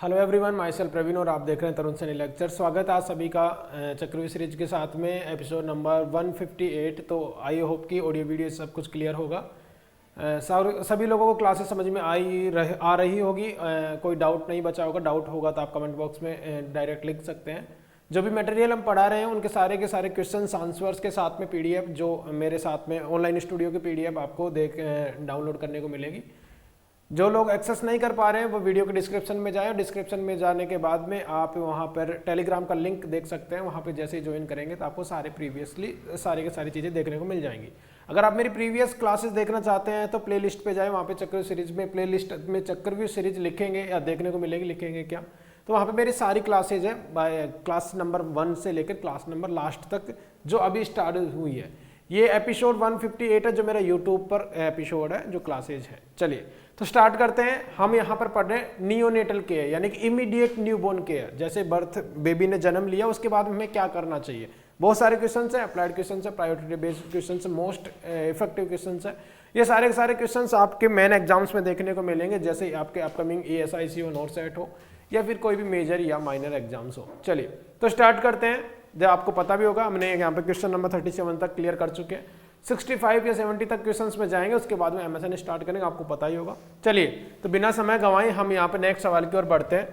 Hello everyone, myself Praveen और आप देख रहे हैं तरुण सैनी लेक्चर। स्वागत है आप सभी का चक्रव्यूह सीरीज के साथ में एपिसोड नंबर 158। तो आई होप कि ऑडियो वीडियो सब कुछ क्लियर होगा। सभी लोगों को क्लासेस समझ में आ रही होगी। कोई डाउट नहीं बचा होगा। डाउट होगा तो आप कमेंट बॉक्स में डायरेक्ट लिख सकते हैं। जो भी मटेरियल हम पढ़ा रहे हैं उनके सारे के सारे क्वेश्चन आंसर्स के साथ में पीडीएफ जो मेरे साथ में ऑनलाइन स्टूडियो की पीडीएफ आपको डाउनलोड करने को मिलेगी। जो लोग एक्सेस नहीं कर पा रहे हैं वो वीडियो के डिस्क्रिप्शन में जाएं। डिस्क्रिप्शन में जाने के बाद में आप वहां पर टेलीग्राम का लिंक देख सकते हैं। वहां पे जैसे ही ज्वाइन करेंगे तो आपको सारे प्रीवियसली सारी की सारी चीज़ें देखने को मिल जाएंगी। अगर आप मेरी प्रीवियस क्लासेस देखना चाहते हैं तो प्लेलिस्ट पे जाएं। वहाँ पे चक्रव्यूह सीरीज में प्लेलिस्ट में चक्रव्यूह सीरीज लिखेंगे या देखने को मिलेगी, लिखेंगे क्या तो वहाँ पे मेरी सारी क्लासेज है क्लास नंबर 1 से लेकर क्लास नंबर लास्ट तक जो अभी स्टार्ट हुई है। ये एपिसोड 158 है जो मेरा यूट्यूब पर एपिसोड है जो क्लासेज है। चलिए तो स्टार्ट करते हैं। हम यहाँ पर पढ़ रहे हैं नियोनेटल केयर यानी कि इमीडिएट न्यूबॉर्न केयर। जैसे बर्थ बेबी ने जन्म लिया उसके बाद हमें क्या करना चाहिए। बहुत सारे क्वेश्चन है, अप्लाइड क्वेश्चन है, प्रायोरिटी बेस्ड क्वेश्चन है, मोस्ट इफेक्टिव क्वेश्चन है। ये सारे के सारे क्वेश्चन आपके मेन एग्जाम्स में देखने को मिलेंगे, जैसे आपके अपकमिंग ASIC हो, नॉट सेट हो या फिर कोई भी मेजर या माइनर एग्जाम्स हो। चलिए तो स्टार्ट करते हैं। जो आपको पता भी होगा हमने यहाँ पे क्वेश्चन नंबर 37 तक क्लियर कर चुके हैं। 65 या 70 तक क्वेश्चंस में जाएंगे, उसके बाद में MSN स्टार्ट करेंगे, आपको पता ही होगा। चलिए तो बिना समय गंवाए हम यहाँ पे नेक्स्ट सवाल की ओर बढ़ते हैं।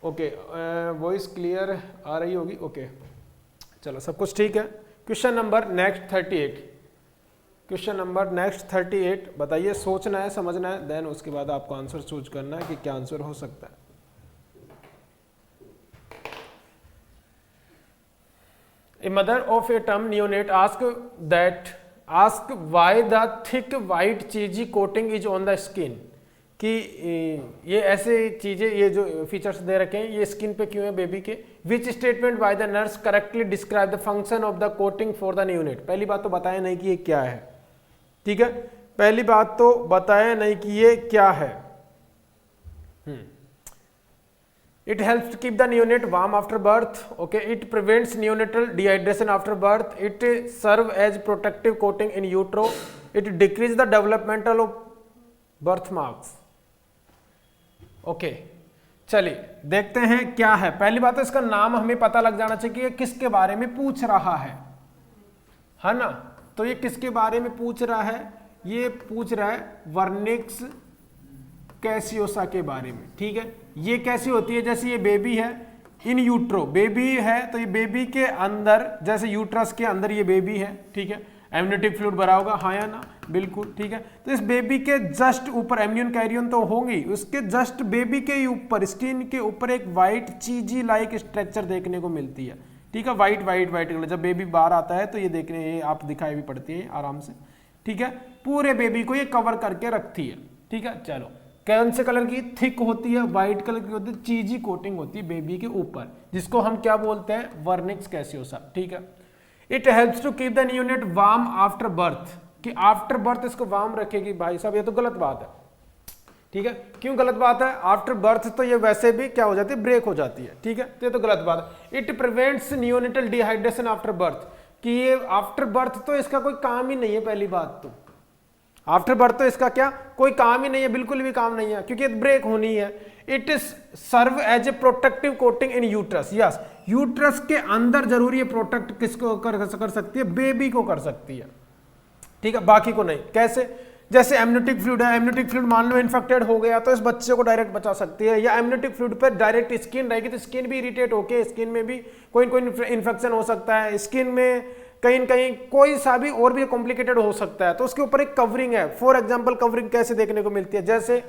ओके, वॉइस क्लियर आ रही होगी। ओके चलो सब कुछ ठीक है। Question number next 38, question number next 38 बताइए। सोचना है, समझना है, देन उसके बाद आपको आंसर चूज करना है कि क्या आंसर हो सकता है। A mother of a term neonate ask why the thick white cheesy coating is on the skin। कि ये ऐसे चीजें, ये जो फीचर्स दे रखे हैं ये स्किन पे क्यों है बेबी के। विच statement by the nurse correctly describe the function of the coating for the neonate। पहली बात तो बताया नहीं कि ये क्या है, ठीक है। पहली बात तो बताया नहीं कि ये क्या है। It helps to keep the neonate warm after birth. Okay, it prevents neonatal dehydration after birth. It serve as protective coating in utero. It decrease the developmental of birthmarks. Okay, चलिए देखते हैं क्या है। पहली बात तो इसका नाम हमें पता लग जाना चाहिए कि ये किसके बारे में पूछ रहा है ना। तो ये किसके बारे में पूछ रहा है, ये पूछ रहा है वर्निक्स कैसियोसा के बारे में, ठीक है। ये कैसी होती है, जैसे ये बेबी है इन यूट्रो, बेबी है तो ये बेबी के अंदर, जैसे यूट्रस के अंदर ये बेबी है, ठीक है। एमनियोटिक फ्लूइड भरा होगा, हाँ या ना, बिल्कुल ठीक है। तो इस बेबी के जस्ट ऊपर एमनियन कैरियन तो होंगी, उसके जस्ट बेबी के ऊपर स्किन के ऊपर एक वाइट चीजी लाइक स्ट्रक्चर देखने को मिलती है, ठीक है। वाइट वाइट वाइट कलर, जब बेबी बाहर आता है तो ये देखने ये आप दिखाई भी पड़ती है आराम से, ठीक है। पूरे बेबी को ये कवर करके रखती है, ठीक है। चलो कौन से कलर की, थिक होती है, व्हाइट कलर की होती है, चीजी कोटिंग होती है बेबी के ऊपर, जिसको हम क्या बोलते हैं, वर्निक्स कैसियोसा, ठीक है। It helps to keep the neonate warm after birth, कि आफ्टर बर्थ इसको वार्म रखेगी। भाई साहब ये तो गलत बात है, ठीक है। क्यों गलत बात है, आफ्टर बर्थ तो ये वैसे भी क्या हो जाती है, ब्रेक हो जाती है, ठीक है। तो ये तो गलत बात है। It prevents neonatal dehydration after birth, कि ये आफ्टर बर्थ तो इसका कोई काम ही नहीं है। पहली बात तो आफ्टर बर्थ तो इसका क्या कोई काम ही नहीं है, बिल्कुल भी काम नहीं है, क्योंकि ब्रेक होनी है। It is serve as a protective coating in uterus. Yes, uterus के अंदर जरूरी है, प्रोटेक्ट किसको कर सकती है, बेबी को कर सकती है, ठीक है, बाकी को नहीं। कैसे, जैसे एमनियोटिक फ्लूइड है, एमनियोटिक फ्लूइड मान लो इन्फेक्टेड हो गया तो इस बच्चे को डायरेक्ट बचा सकती है, या एमनियोटिक फ्लूइड पर डायरेक्ट स्किन रहेगी तो स्किन भी इरिटेट होके स्किन में भी कोई इन्फेक्शन हो सकता है, स्किन में कहीं कहीं कोई सा भी और भी कॉम्प्लिकेटेड हो सकता है, तो उसके ऊपर एक कवरिंग है। फॉर एग्जांपल कवरिंग कैसे देखने को मिलती है, जैसे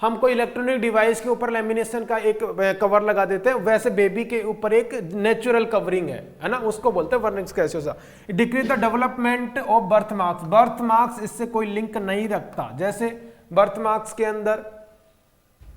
हम कोई इलेक्ट्रॉनिक डिवाइस के ऊपर लेमिनेशन का एक कवर लगा देते हैं, वैसे बेबी के ऊपर एक नेचुरल कवरिंग है ना, उसको बोलते हैं vernix caseosa. Decrease the development of birth marks, birth marks इससे कोई लिंक नहीं रखता। जैसे बर्थ मार्क्स के अंदर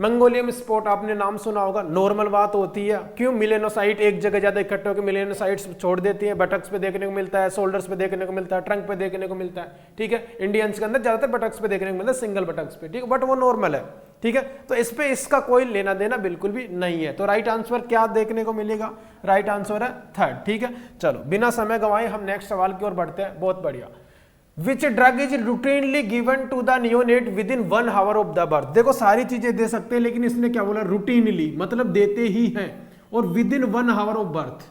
मंगोलियम स्पॉट आपने नाम सुना होगा, नॉर्मल बात होती है। क्यों, मिलेनोसाइट एक जगह ज्यादा इकट्ठे होकर मिलेनोसाइट्स छोड़ देती है, बटक्स पे देखने को मिलता है, शोल्डर्स पे देखने को मिलता है, ट्रंक पे देखने को मिलता है, ठीक है। इंडियंस के अंदर ज्यादातर बटक्स पे देखने को मिलता है, सिंगल बटक्स पे, ठीक है, बट वो नॉर्मल है, ठीक है। तो इस पे इसका कोई लेना देना बिल्कुल भी नहीं है। तो राइट आंसर क्या देखने को मिलेगा, राइट आंसर है 3rd, ठीक है। चलो बिना समय गंवाए हम नेक्स्ट सवाल की ओर बढ़ते हैं। बहुत बढ़िया। Which drug is routinely given to the neonate within 1 hour of the birth. देखो सारी चीजें दे सकते हैं, लेकिन इसने क्या बोला, रूटीनली, मतलब देते ही हैं, और with in 1 hour of birth,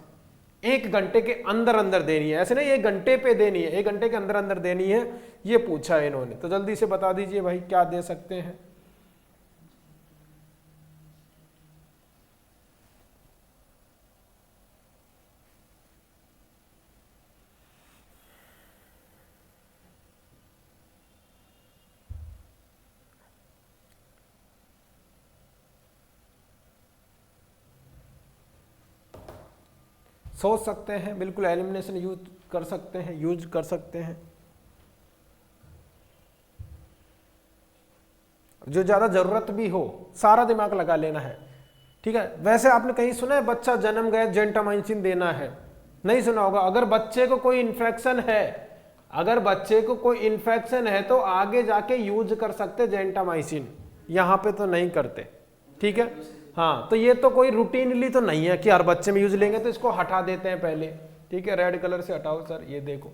1 घंटे के अंदर अंदर देनी है, ऐसे नहीं 1 घंटे पे देनी है, 1 घंटे के अंदर अंदर देनी है, ये पूछा है इन्होंने। तो जल्दी से बता दीजिए भाई क्या दे सकते हैं। सोच सकते हैं, बिल्कुल एलिमिनेशन यूज कर सकते हैं, यूज कर सकते हैं, जो ज्यादा जरूरत भी हो, सारा दिमाग लगा लेना है, ठीक है। वैसे आपने कहीं सुना है बच्चा जन्म गया जेंटामाइसिन देना है? नहीं सुना होगा। अगर बच्चे को कोई इन्फेक्शन है, अगर बच्चे को कोई इन्फेक्शन है तो आगे जाके यूज कर सकते जेंटामाइसिन, यहां पे तो नहीं करते, ठीक है। हाँ, तो ये तो कोई रूटीनली तो नहीं है कि हर बच्चे में यूज लेंगे, तो इसको हटा देते हैं पहले, ठीक है। रेड कलर से हटाओ सर, ये देखो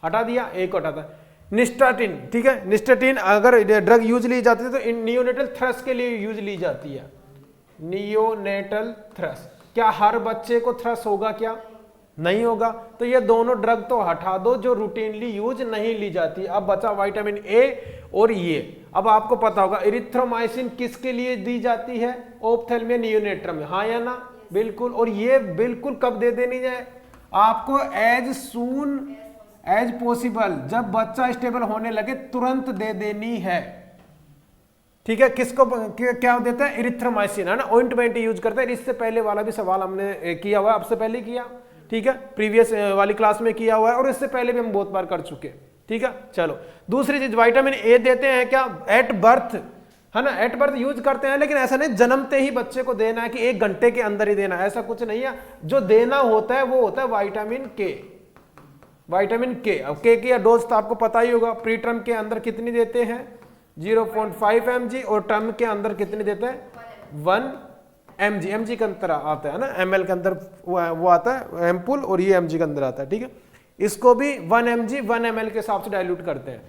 हटा दिया, एक हटाता है। निस्टाटिन, ठीक है, निस्टाटिन अगर ड्रग यूज ली जाती है तो नियोनेटल थ्रस के लिए यूज ली जाती है, नियोनेटल थ्रस। क्या हर बच्चे को थ्रस होगा? क्या नहीं होगा। तो ये दोनों ड्रग तो हटा दो जो रूटीनली यूज नहीं ली जाती। अब बचा विटामिन ए और ये। अब आपको पता होगा इरिथ्रोमाइसिन किसके लिए दी जाती है? ओप्थेल्मिया नियोनेट्रम में, हाँ या ना? बिल्कुल। और ये बिल्कुल कब दे देनी है आपको? एज सून एज पॉसिबल, जब बच्चा स्टेबल होने लगे तुरंत दे देनी है, ठीक है। किसको क्या देता है? इरिथ्रोमाइसिन, है ना, ऑइंटमेंट यूज करते हैं। इससे पहले वाला भी सवाल हमने किया हुआ है, अब से पहले किया, ठीक है, प्रीवियस वाली क्लास में किया हुआ है, और इससे पहले भी हम बहुत बार कर चुके, ठीक है। चलो दूसरी चीज, विटामिन ए देते हैं क्या? एट बर्थ, है ना, एट बर्थ यूज करते हैं, लेकिन ऐसा नहीं जन्मते ही बच्चे को देना है कि 1 घंटे के अंदर ही देना है, ऐसा कुछ नहीं है। जो देना होता है वो होता है विटामिन के, विटामिन के। अब के की डोज तो आपको पता ही होगा, प्री टर्म के अंदर कितनी देते हैं? 0.5 mg, और टर्म के अंदर कितनी देते हैं? 1 mg, mg के अंदर आता है ना, ml के अंदर वो आता है एम्पुल, और ये mg के अंदर आता है, ठीक है। इसको भी 1 mg 1 ml के हिसाब से डाइल्यूट करते हैं,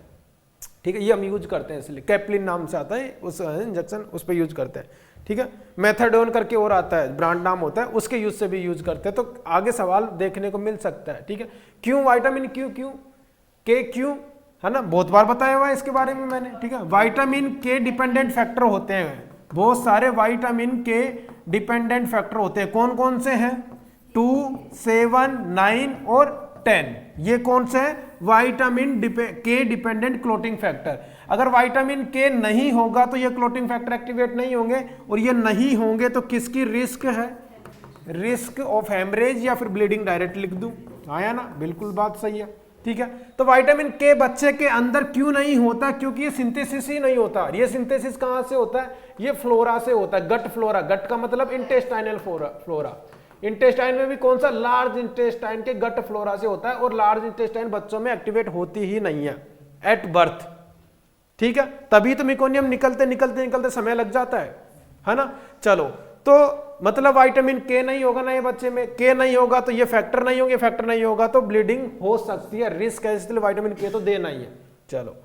ठीक है, ये हम यूज करते हैं, इसलिए कैप्लिन नाम से आता है उस इंजेक्शन, उस पर यूज करते हैं, ठीक है। मेथाडोन करके और आता है, ब्रांड नाम होता है, उसके यूज से भी यूज करते हैं। तो आगे सवाल देखने को मिल सकता है, ठीक है। क्यों विटामिन क्यों क्यों, है ना, बहुत बार बताया हुआ है इसके बारे में मैंने, ठीक है। विटामिन के डिपेंडेंट फैक्टर होते हैं, बहुत सारे विटामिन के डिपेंडेंट फैक्टर होते हैं। कौन कौन से हैं? 2, 7, 9 और 10। ये कौन से हैं? विटामिन के डिपेंडेंट क्लोटिंग फैक्टर। अगर विटामिन के नहीं होगा तो ये क्लोटिंग फैक्टर एक्टिवेट नहीं होंगे, और ये नहीं होंगे तो किसकी रिस्क है? रिस्क ऑफ हेमरेज या फिर ब्लीडिंग डायरेक्ट लिख दूं, आया ना? बिल्कुल बात सही है, ठीक है। तो विटामिन के बच्चे के अंदर क्यों नहीं होता? क्योंकि ये सिंथेसिस ही नहीं होता। ये सिंथेसिस कहां से होता है? ये फ्लोरा से होता है, गट फ्लोरा। गट का मतलब इंटेस्टाइनल फ्लोरा। इंटेस्टाइन में भी कौन सा? लार्ज इंटेस्टाइन के गट फ्लोरा से होता है, और लार्ज इंटेस्टाइन बच्चों में एक्टिवेट होती ही नहीं है एट बर्थ, ठीक है। तभी तो मिकोनियम निकलते समय लग जाता है ना। चलो, तो मतलब विटामिन के नहीं होगा ना ये बच्चे में, के नहीं होगा तो ये फैक्टर नहीं होंगे, फैक्टर नहीं होगा तो ब्लीडिंग हो सकती है, रिस्क है, इसलिए विटामिन के तो देना ही है। चलो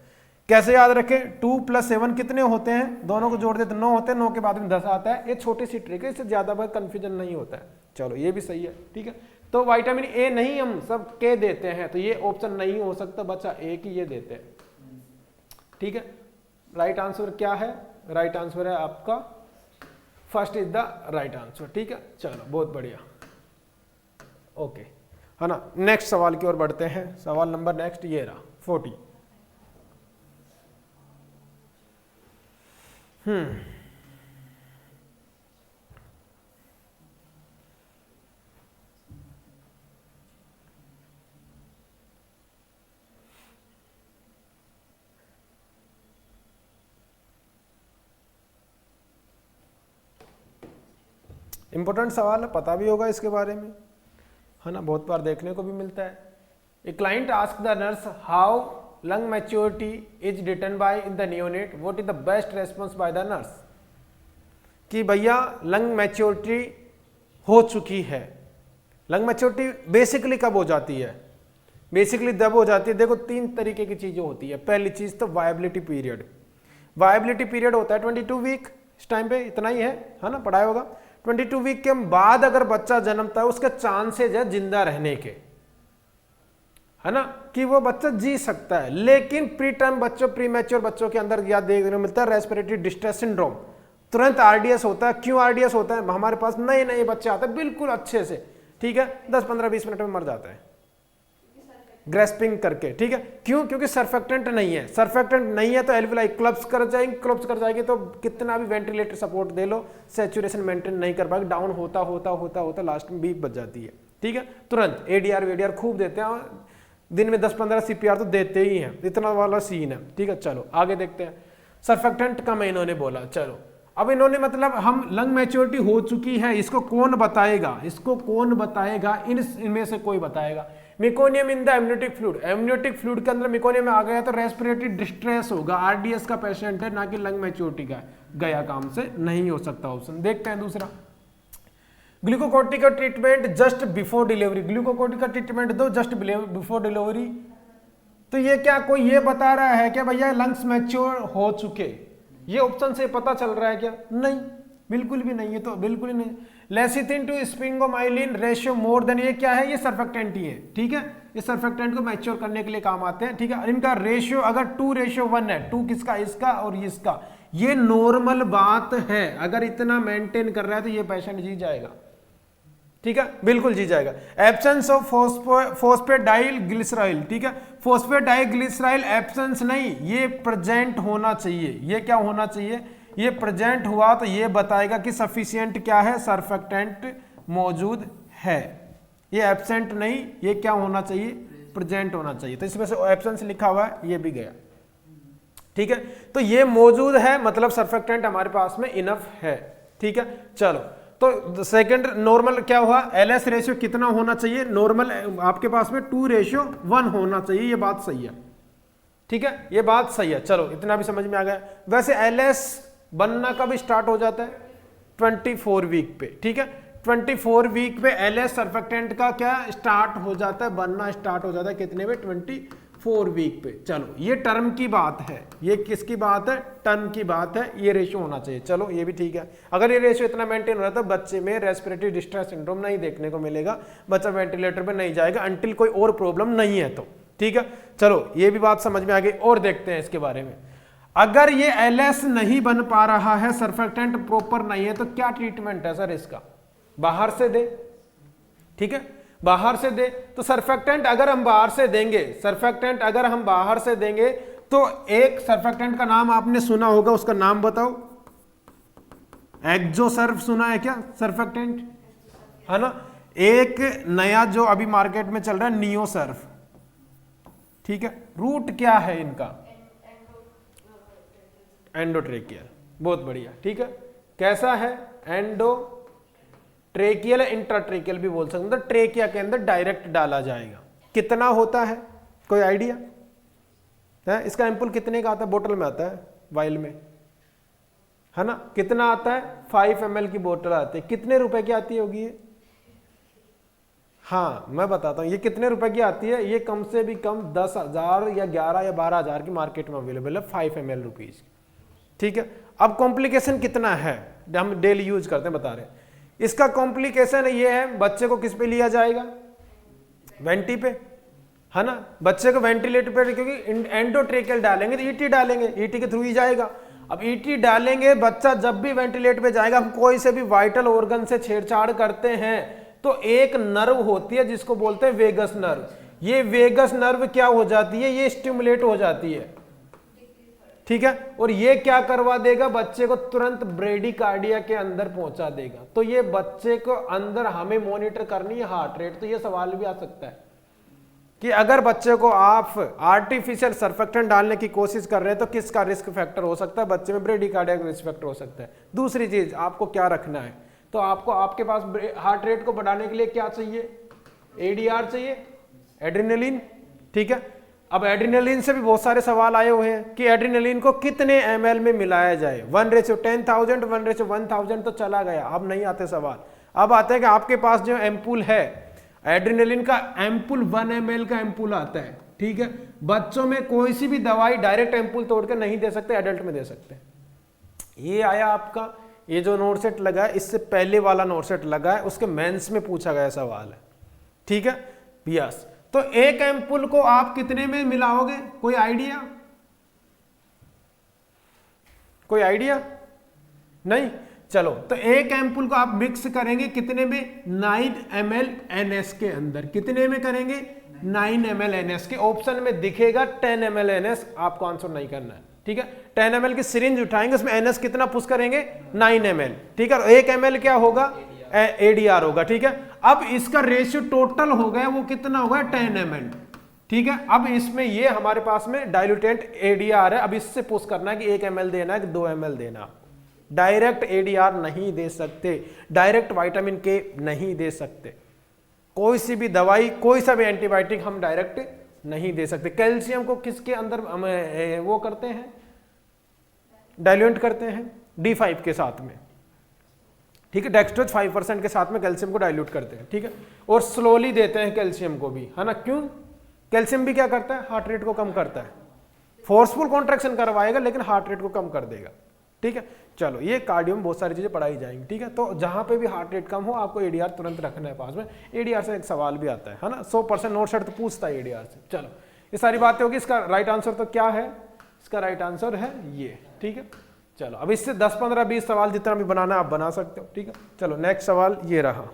कैसे याद रखें? 2 + 7 कितने होते हैं? दोनों को जोड़ देते 9 होते हैं, 9 के बाद में 10 आता है। ये छोटी सी ट्रिक है, इससे ज्यादा बहुत कंफ्यूजन नहीं होता है। चलो ये भी सही है, ठीक है। तो विटामिन ए नहीं, हम सब के देते हैं, तो ये ऑप्शन नहीं हो सकता बच्चा, ए की ये देते हैं, ठीक है। राइट आंसर क्या है? राइट आंसर है आपका first is the right answer, ठीक है। चलो बहुत बढ़िया, ओके, है ना। नेक्स्ट सवाल की ओर बढ़ते हैं। सवाल नंबर नेक्स्ट ये रहा 40। इंपॉर्टेंट सवाल है, पता भी होगा इसके बारे में, है ना, बहुत बार देखने को भी मिलता है। A client ask the nurse how lung maturity is determined by in the neonate, what is the best response by the nurse. कि भैया लंग मैच्योरिटी हो चुकी है। लंग मैच्योरिटी बेसिकली कब हो जाती है? बेसिकली तब हो जाती है, देखो 3 तरीके की चीजें होती है। पहली चीज तो वायबिलिटी पीरियड। वायबिलिटी पीरियड होता है 22 वीक, इस टाइम पे इतना ही है ना, पढ़ाया होगा। 22 वीक के बाद अगर बच्चा जन्मता है उसके चांसेज है जिंदा रहने के, है ना, कि वो बच्चा जी सकता है। लेकिन प्री टर्म बच्चों, प्री मैच्योर बच्चों के अंदर क्या देखने को मिलता है, रेस्पिरेटरी डिस्ट्रेस सिंड्रोम, तुरंत आरडीएस होता है। क्यों आरडीएस होता है, हमारे पास नए नए बच्चे आते हैं बिल्कुल अच्छे से, ठीक है, 10-15-20 मिनट में मर जाता है ग्रेस्पिंग करके, ठीक है। क्यों, क्योंकि सर्फेक्टेंट नहीं है। सर्फेक्टेंट नहीं है तो एल्विलाई क्लब्स कर जाएगी, तो कितना भी वेंटिलेटर सपोर्ट दे लो, सैचुरेशन मेंटेन नहीं कर पाएगा, डाउन होता होता होता होता लास्ट में बीप बच जाती है, ठीक है। तुरंत एडीआर वेडीआर खूब देते हैं, दिन में 10-15 सीपीआर तो देते ही हैं, इतना वाला सीन है, ठीक है। चलो आगे देखते हैं। सर्फेक्टेंट का मैं इन्होंने बोला, चलो अब इन्होंने मतलब हम लंग मैच्योरिटी हो चुकी है, इसको कौन बताएगा, इसको कौन बताएगा, इनमें से कोई बताएगा। Meconium in the amniotic fluid, amniotic fluid के अंदर मेकोनियम आ गया तो रेस्पिरेटरी डिस्ट्रेस होगा, आरडीएस का पेशेंट है ना कि लंग मैच्योरिटी का, गया काम से, नहीं हो सकता ऑप्शन। देखते हैं दूसरा, ग्लूकोकोर्टिक का ट्रीटमेंट जस्ट बिफोर डिलीवरी, ग्लूकोकोर्टिक का ट्रीटमेंट दो जस्ट बिफोर डिलीवरी। तो ये क्या कोई ये बता रहा है क्या भैया लंग्स मैच्योर हो चुके, ये ऑप्शन से पता चल रहा है क्या, नहीं, बिल्कुल भी नहीं है, तो बिल्कुल ही नहीं। Lecithin to sphingomyelin ratio more than, ये क्या है, ये सर्फेक्टेंट ही है, ठीक है, ये सर्फेक्टेंट को मैच्योर करने के लिए काम आते हैं, ठीक है। इनका रेशियो अगर 2:1 है, 2 किसका, इसका और इसका, ये नॉर्मल बात है। अगर इतना मेंटेन कर रहा है तो ये पेशेंट जी जाएगा, ठीक है, बिल्कुल जी जाएगा। एब्सेंस ऑफ फॉस्फेटाइल ग्लिसराइल, ठीक है, फॉस्फेटाइल ग्लिसराइल एब्सेंस नहीं, ये प्रेजेंट होना चाहिए। ये क्या होना चाहिए, ये प्रेजेंट हुआ तो ये बताएगा कि सफिशिएंट क्या है, सर्फेक्टेंट मौजूद है। ये एब्सेंट नहीं, ये क्या होना चाहिए, प्रेजेंट होना चाहिए। तो इसमें से एब्सेंस लिखा हुआ है, ये भी गया, ठीक है। तो ये मौजूद है, मतलब सर्फेक्टेंट हमारे पास में इनफ है, ठीक है। चलो तो सेकंड नॉर्मल क्या हुआ, एलएस रेशियो कितना होना चाहिए, नॉर्मल आपके पास में 2:1 होना चाहिए, ये बात सही है, ठीक है, ये बात सही है। चलो इतना भी समझ में आ गया। वैसे एलएस बनना कब स्टार्ट हो जाता है, 24 वीक पे, ठीक है, 24 वीक पे एलएस सर्फेक्टेंट का क्या स्टार्ट हो जाता है, बनना स्टार्ट हो जाता है, कितने में, 24 वीक पे। चलो ये टर्म की बात है, ये किसकी बात है, टर्म की बात है, ये रेशियो होना चाहिए। चलो ये भी ठीक है, अगर ये रेशियो इतना मेंटेन हो रहा है तो बच्चे में रेस्पिरेटरी डिस्ट्रेस सिंड्रोम नहीं देखने को मिलेगा, बच्चा वेंटिलेटर पे नहीं जाएगा अंटिल कोई और प्रॉब्लम नहीं है तो, ठीक है। चलो ये भी बात समझ में आ गई, और देखते हैं इसके बारे में। अगर ये एलएस नहीं बन पा रहा है, सर्फेक्टेंट प्रॉपर नहीं है, तो क्या ट्रीटमेंट है सर इसका, बाहर से दे, ठीक है, बाहर से दे। तो सर्फेक्टेंट अगर हम बाहर से देंगे, सर्फेक्टेंट अगर हम बाहर से देंगे तो एक सर्फेक्टेंट का नाम आपने सुना होगा, उसका नाम बताओ, एक्जोसर्फ सुना है क्या, सर्फेक्टेंट है ना। एक नया जो अभी मार्केट में चल रहा है नियोसर्फ, ठीक है। रूट क्या है इनका, एंडोट्रेकियल, बहुत बढ़िया, ठीक है। कैसा है, एंडोट्रेकियल, इंट्राट्रेकियल भी बोल सकते हैं, मतलब ट्रेकिया के अंदर डायरेक्ट डाला जाएगा। कितना होता है, कोई आइडिया है, इसका एम्पुल कितने का आता है, बोतल में आता है, वाइल में, है ना, कितना आता है, 5 ml की बोतल आती है, कितने रुपए की आती होगी ये, हाँ मैं बताता हूँ ये कितने रुपए की आती है, ये कम से भी कम 10,000 या 11 या 12,000 की मार्केट में अवेलेबल है, 5 ml रुपीज, ठीक है। अब कॉम्प्लिकेशन कितना है, हम डेली यूज करते हैं, बता रहे हैं। इसका कॉम्प्लिकेशन ये है, बच्चे को किस पे लिया जाएगा, वेंटी पे, है ना, बच्चे को वेंटिलेटर पे, क्योंकि एंडोट्रेकियल डालेंगे तो ईटी डालेंगे, ईटी के थ्रू ही जाएगा। अब ईटी डालेंगे, बच्चा जब भी वेंटिलेटर पे जाएगा, हम कोई से भी वाइटल ऑर्गन से छेड़छाड़ करते हैं तो एक नर्व होती है जिसको बोलते हैं वेगस नर्व, ये वेगस नर्व क्या हो जाती है, ये स्टिमुलेट हो जाती है, ठीक है, और ये क्या करवा देगा, बच्चे को तुरंत ब्रेडिकार्डिया के अंदर पहुंचा देगा। तो ये बच्चे को अंदर हमें मॉनिटर करनी है हार्ट रेट। तो ये सवाल भी आ सकता है कि अगर बच्चे को आप आर्टिफिशियल सर्फेक्टेंट डालने की कोशिश कर रहे हैं तो किसका रिस्क फैक्टर हो सकता है, बच्चे में ब्रेडिकार्डिया का रिस्क फैक्टर हो सकता है। दूसरी चीज आपको क्या रखना है, तो आपको आपके पास हार्ट रेट को बढ़ाने के लिए क्या चाहिए, एडीआर चाहिए, एड्रेनलिन, ठीक है। अब एड्रेनलिन से भी बहुत सारे सवाल आए हुए हैं कि एड्रेनलिन को कितने ml में मिलाया जाए, 1:10,000, 1:1,000 तो चला गया, अब नहीं आते सवाल। अब आते हैं कि आपके पास जो एम्पूल है, एड्रेनलिन का एम्पुल 1 ml का एम्पुल आता है, ठीक है। बच्चों में कोई सी भी दवाई डायरेक्ट एम्पुल तोड़ के नहीं दे सकते, एडल्ट में दे सकते हैं। ये आया आपका, ये जो नोट सेट लगा है, इससे पहले वाला नोट सेट लगा है, उसके मेंस में पूछा गया सवाल है, ठीक है। यस, तो एक एम्पुल को आप कितने में मिलाओगे, कोई आइडिया? कोई आइडिया नहीं? चलो, तो एक एम्पुल को आप मिक्स करेंगे कितने में, 9 ml NS के अंदर। कितने में करेंगे, 9 ml NS के। ऑप्शन में दिखेगा 10 ml NS, आपको आंसर नहीं करना है, ठीक है। 10 ml की सिरिंज उठाएंगे, उसमें NS कितना पुश करेंगे, 9 ml, ठीक है। 1 ml क्या होगा, ADR होगा, ठीक है। अब इसका रेशियो टोटल हो गया, वो कितना होगा, 10 ml, ठीक है। अब इसमें ये हमारे पास में डाइल्यूटेंट ADR है, अब इससे पुश करना है कि 1 ml देना है कि 2 ml देना। डायरेक्ट ADR नहीं दे सकते, डायरेक्ट विटामिन के नहीं दे सकते, कोई सी भी दवाई, कोई सा भी एंटीबायोटिक हम डायरेक्ट नहीं दे सकते। कैल्शियम को किसके अंदर वो करते हैं, डाइल्यूट करते हैं, D5 के साथ में, ठीक है। डेक्सट्रोज 5% के साथ में कैल्शियम को डाइल्यूट करते हैं, ठीक है। और स्लोली देते हैं कैल्शियम को भी, है ना। क्यों? कैल्शियम भी क्या करता है, हार्ट रेट को कम करता है, फोर्सफुल कॉन्ट्रैक्शन करवाएगा लेकिन हार्ट रेट को कम कर देगा, ठीक है। चलो, ये कार्डियो में बहुत सारी चीजें पढ़ाई जाएंगी, ठीक है। तो जहां पे भी हार्ट रेट कम हो, आपको ADR तुरंत रखना है पास में। ADR से एक सवाल भी आता है ना, 100% नोट सेट तो पूछता है ADR से। चलो, ये सारी बातें होगी। इसका राइट आंसर तो क्या है, इसका राइट आंसर है ये, ठीक है। चलो, अब इससे 10, 15, 20 सवाल जितना भी बनाना आप बना सकते हो, ठीक है। चलो, नेक्स्ट सवाल ये रहा।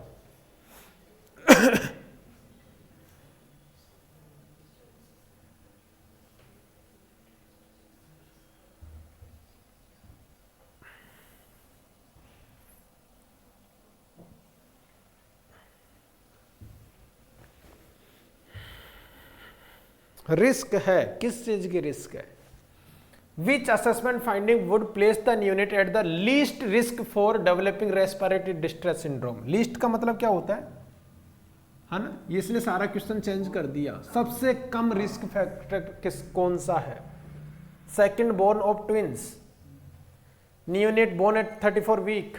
रिस्क है, किस चीज की रिस्क है? विच assessment finding would place the unit at the least risk for developing respiratory distress syndrome. Least का मतलब क्या होता है ना, ये इसलिए सारा क्वेश्चन चेंज कर दिया। सबसे कम रिस्क फैक्टर कौन सा है? Second born of twins, neonate born at 34 week,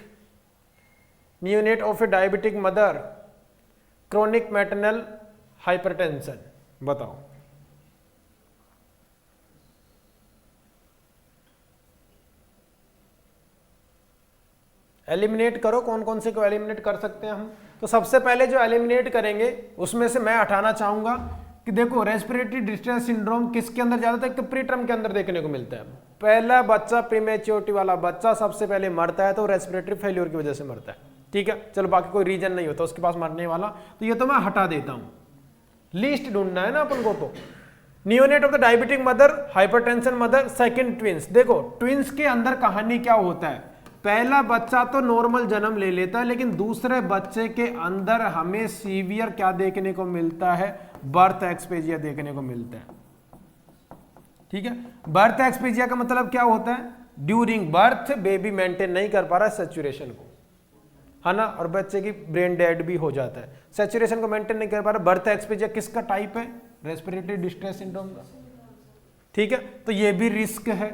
neonate of a diabetic mother, chronic maternal hypertension. बताओ। एलिमिनेट करो, कौन कौन से को एलिमिनेट कर सकते हैं हम। तो सबसे पहले जो एलिमिनेट करेंगे उसमें से मैं हटाना चाहूंगा कि देखो, रेस्पिरेटरी डिस्ट्रेस सिंड्रोम किसके अंदर ज्यादा है, प्री टर्म के अंदर देखने को मिलता है। पहला बच्चा, प्रीमेच्योरिटी वाला बच्चा सबसे पहले मरता है तो रेस्पिरेटरी फेल्योर की वजह से मरता है, ठीक है। चलो, बाकी कोई रीजन नहीं होता उसके पास मरने वाला, तो ये तो मैं हटा देता हूं। लिस्ट ढूंढना है ना अपन को। तो neonate of the diabetic mother, hypertension mother, second twins. देखो, ट्विंस के अंदर कहानी क्या होता है, पहला बच्चा तो नॉर्मल जन्म ले लेता है, लेकिन दूसरे बच्चे के अंदर हमें सीवियर क्या देखने को मिलता है, बर्थ एक्सपेजिया देखने को मिलता है, ठीक है। बर्थ एक्सपेजिया का मतलब क्या होता है, ड्यूरिंग बर्थ बेबी मेंटेन नहीं कर पा रहा है सैचुरेशन को, है ना, और बच्चे की ब्रेन डेड भी हो जाता है, सैचुरेशन को मेंटेन नहीं कर पा रहा। बर्थ एक्सपेजिया किसका टाइप है, रेस्पिरेटरी डिस्ट्रेस सिंड्रोम का, ठीक है। तो ये भी रिस्क है,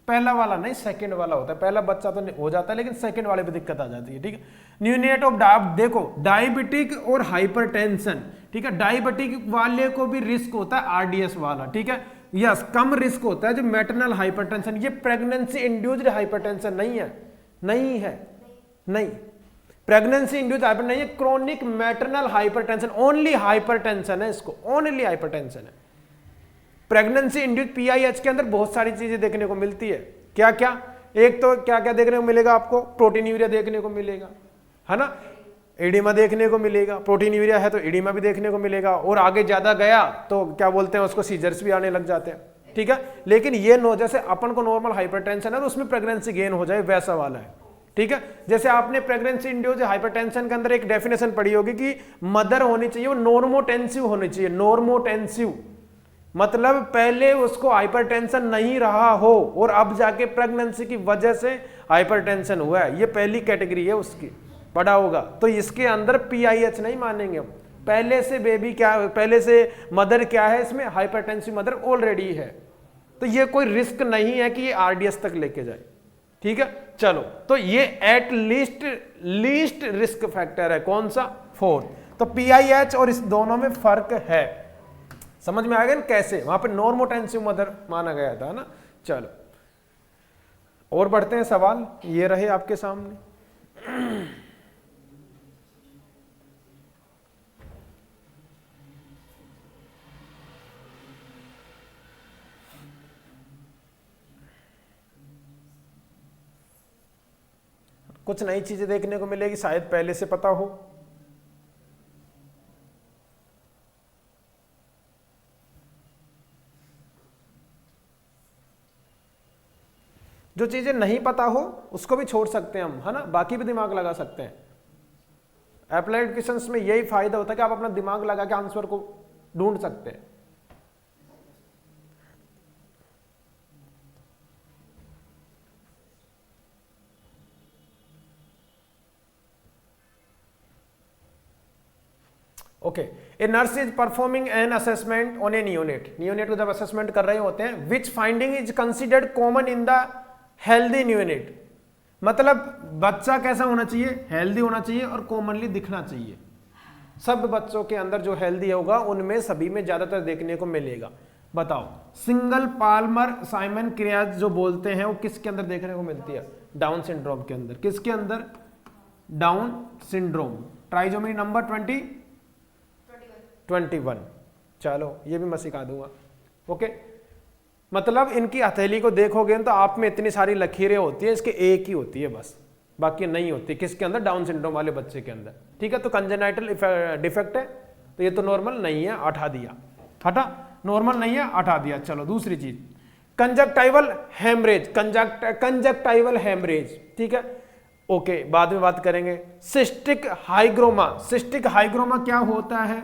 पहला वाला नहीं, सेकंड वाला होता है। पहला बच्चा तो हो जाता है, लेकिन सेकंड वाले पे दिक्कत आ जाती है, ठीक है। न्यूनेट ऑफ देखो, डायबिटिक और हाइपरटेंशन, ठीक है। डायबिटिक वाले को भी रिस्क होता है, RDS वाला, ठीक है। यस, कम रिस्क होता है जो मैटरनल हाइपरटेंशन। ये प्रेगनेंसी इंड्यूस्ड हाइपरटेंशन नहीं है, नहीं है, नहीं, प्रेगनेंसी इंड्यूस्ड हाइपर नहीं है, chronic maternal hypertension, only hypertension है, इसको ओनली हाइपरटेंशन है। प्रेगनेंसी इंड्यूस्ड PIH के अंदर बहुत सारी चीजें देखने को मिलती है। क्या क्या? एक तो क्या क्या देखने को मिलेगा आपको, प्रोटीनयूरिया देखने को मिलेगा, है ना, एडिमा देखने को मिलेगा। प्रोटीनयूरिया है तो एडिमा भी देखने को मिलेगा, और आगे ज्यादा गया तो क्या बोलते हैं उसको, सीजर्स भी आने लग जाते हैं, ठीक है। लेकिन ये नो, जैसे अपन को नॉर्मल हाइपरटेंशन है तो उसमें प्रेगनेंसी गेन हो जाए, वैसा वाला है, ठीक है। जैसे आपने प्रेगनेंसी इंड्यूस्ड हाइपरटेंशन के अंदर एक डेफिनेशन पढ़ी होगी कि मदर होनी चाहिए वो नॉर्मोटेंसिव होनी चाहिए। नॉर्मोटेंसिव मतलब पहले उसको हाइपरटेंशन नहीं रहा हो और अब जाके प्रेगनेंसी की वजह से हाइपरटेंशन हुआ है, ये पहली कैटेगरी है उसकी, पढ़ा होगा। तो इसके अंदर PIH नहीं मानेंगे हम, पहले से बेबी क्या, पहले से मदर क्या है, इसमें हाइपरटेंसिव मदर ऑलरेडी है, तो ये कोई रिस्क नहीं है कि ये RDS तक लेके जाए, ठीक है। चलो, तो ये एट लीस्ट रिस्क फैक्टर है, कौन सा, 4। तो PIH और इस दोनों में फर्क है। समझ में आ गया ना कैसे, वहां पे नॉर्मोटेंसिव मदर माना गया था ना। चलो और बढ़ते हैं, सवाल ये रहे आपके सामने। कुछ नई चीजें देखने को मिलेगी, शायद पहले से पता हो। जो चीजें नहीं पता हो उसको भी छोड़ सकते हैं हम, है ना, बाकी भी दिमाग लगा सकते हैं। एप्लाइड क्वेश्चंस में यही फायदा होता है कि आप अपना दिमाग लगा के आंसर को ढूंढ सकते हैं। Okay, a nurse is performing an assessment on A neonate. Neonate को जब असेसमेंट कर रहे होते हैं, which finding is considered common in the healthy neonate. मतलब बच्चा कैसा होना चाहिए, हेल्दी होना चाहिए और कॉमनली दिखना चाहिए। सब बच्चों के अंदर जो हेल्दी होगा उनमें सभी में ज्यादातर देखने को मिलेगा। बताओ, सिंगल पाल्मर साइमन क्रियाज जो बोलते हैं वो किसके अंदर देखने को मिलती है? डाउन सिंड्रोम के अंदर। किसके अंदर? Down syndrome. Trisomy number 21। चलो ये भी मैं सिखा दूंगा। ओके, मतलब इनकी हथेली को देखोगे तो आप में इतनी सारी लकीरें होती है, इसके एक ही होती है बस, बाकी नहीं होती। किसके अंदर? डाउन सिंड्रोम वाले बच्चे के अंदर। ठीक है, तो कंजेनाइटल डिफेक्ट है, तो ये तो नॉर्मल नहीं है, हटा दिया, हटा, नॉर्मल नहीं है, हटा दिया। चलो दूसरी चीज, कंजक्टाइवल हेमरेज। कंजक्टाइवल हेमरेज, ठीक है, ओके, बाद में बात करेंगे। Cystic hygroma. सिस्टिक हाइग्रोमा क्या होता है?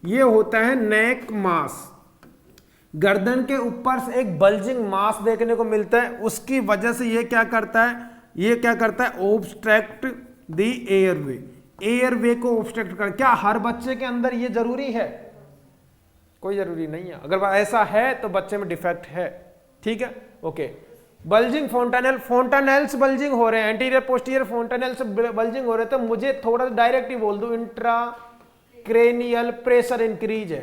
ये होता है नेक मास, गर्दन के ऊपर से एक बल्जिंग मास देखने को मिलता है, उसकी वजह से ये क्या करता है, ये क्या करता है, ऑब्स्ट्रैक्ट द एयरवे। एयरवे को ऑब्स्ट्रैक्ट कर। क्या हर बच्चे के अंदर ये जरूरी है? कोई जरूरी नहीं है। अगर ऐसा है तो बच्चे में डिफेक्ट है। ठीक है, ओके। बल्जिंग फोंटानेल, फोंटानेल्स बल्जिंग हो रहे हैं, एंटीरियर पोस्टीरियर फोंटानेल्स बल्जिंग हो रहे हैं, तो मुझे थोड़ा डायरेक्ट ही बोल दो, इंट्रा क्रेनियल प्रेशर इंक्रीज है।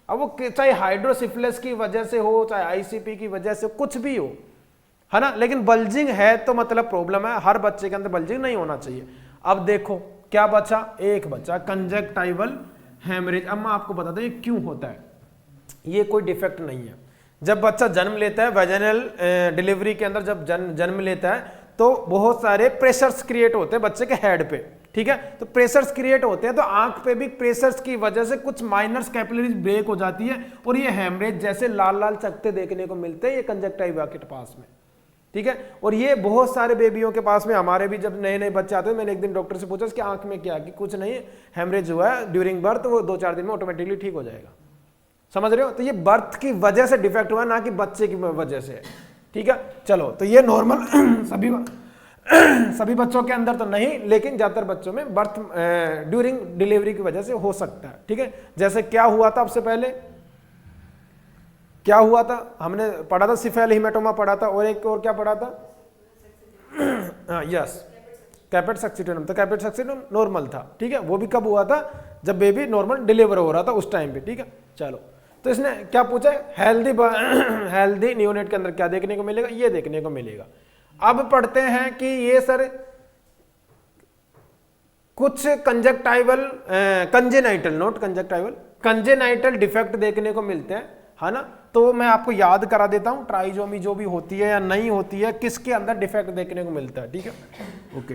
अब वो चाहे हाइड्रोसिफिलिस की वजह से हो, चाहे आईसीपी की वजह से, कुछ भी हो, है ना, लेकिन बल्जिंग है तो मतलब प्रॉब्लम है। हर बच्चे के अंदर बल्जिंग नहीं होना चाहिए। अब देखो क्या बचा, एक बचा कंजक्टाइवल हेमरेज। अब मैं आपको बता दूं ये क्यों होता है। ये कोई डिफेक्ट नहीं है। जब बच्चा जन्म लेता है, वेजाइनल डिलीवरी के अंदर जब जन्म लेता है, तो बहुत सारे प्रेशर्स क्रिएट होते हैं बच्चे के हेड पे। ठीक है, तो प्रेशर्स क्रिएट होते हैं, तो आंख पे भी प्रेशर्स की वजह से कुछ माइनर्स कैपिलरीज ब्रेक हो जाती है और ये हेमरेज जैसे लाल लाल चकते देखने को मिलते हैं ये कंजक्टाइवा के पास में। ठीक है, और ये बहुत सारे बेबियों के पास में, हमारे भी जब नए नए बच्चे आते हैं, मैंने एक दिन डॉक्टर से पूछा इसकी आंख में क्या, कि कुछ नहीं, हेमरेज हुआ है ड्यूरिंग बर्थ, वो 2-4 दिन में ऑटोमेटिकली ठीक हो जाएगा। समझ रहे हो? तो ये बर्थ की वजह से डिफेक्ट हुआ, ना कि बच्चे की वजह से। ठीक है, चलो, तो ये नॉर्मल सभी बच्चों के अंदर तो नहीं, लेकिन ज्यादातर बच्चों में बर्थ ड्यूरिंग डिलीवरी की वजह से हो सकता है। ठीक है, जैसे क्या हुआ था, सबसे पहले क्या हुआ था, हमने पढ़ा था सिफेल हिमेटोमा पढ़ा था, और एक और क्या पढ़ा था, यस, कैपेट सक्सिटोनम। तो कैपेट सक्सिटोनम नॉर्मल था। ठीक है, वो भी कब हुआ था, जब बेबी नॉर्मल डिलीवर हो रहा था उस टाइम पे। ठीक है, चलो, तो इसने क्या पूछा, हेल्दी नियोनेट के अंदर क्या देखने को मिलेगा, ये देखने को मिलेगा। अब पढ़ते हैं कि ये सर कुछ conjunctival congenital, note conjunctival, congenital defect देखने को मिलते हैं, है ना। तो मैं आपको याद करा देता हूं, ट्राइजोमी जो भी होती है या नहीं होती है, किसके अंदर डिफेक्ट देखने को मिलता है। ठीक है, ओके।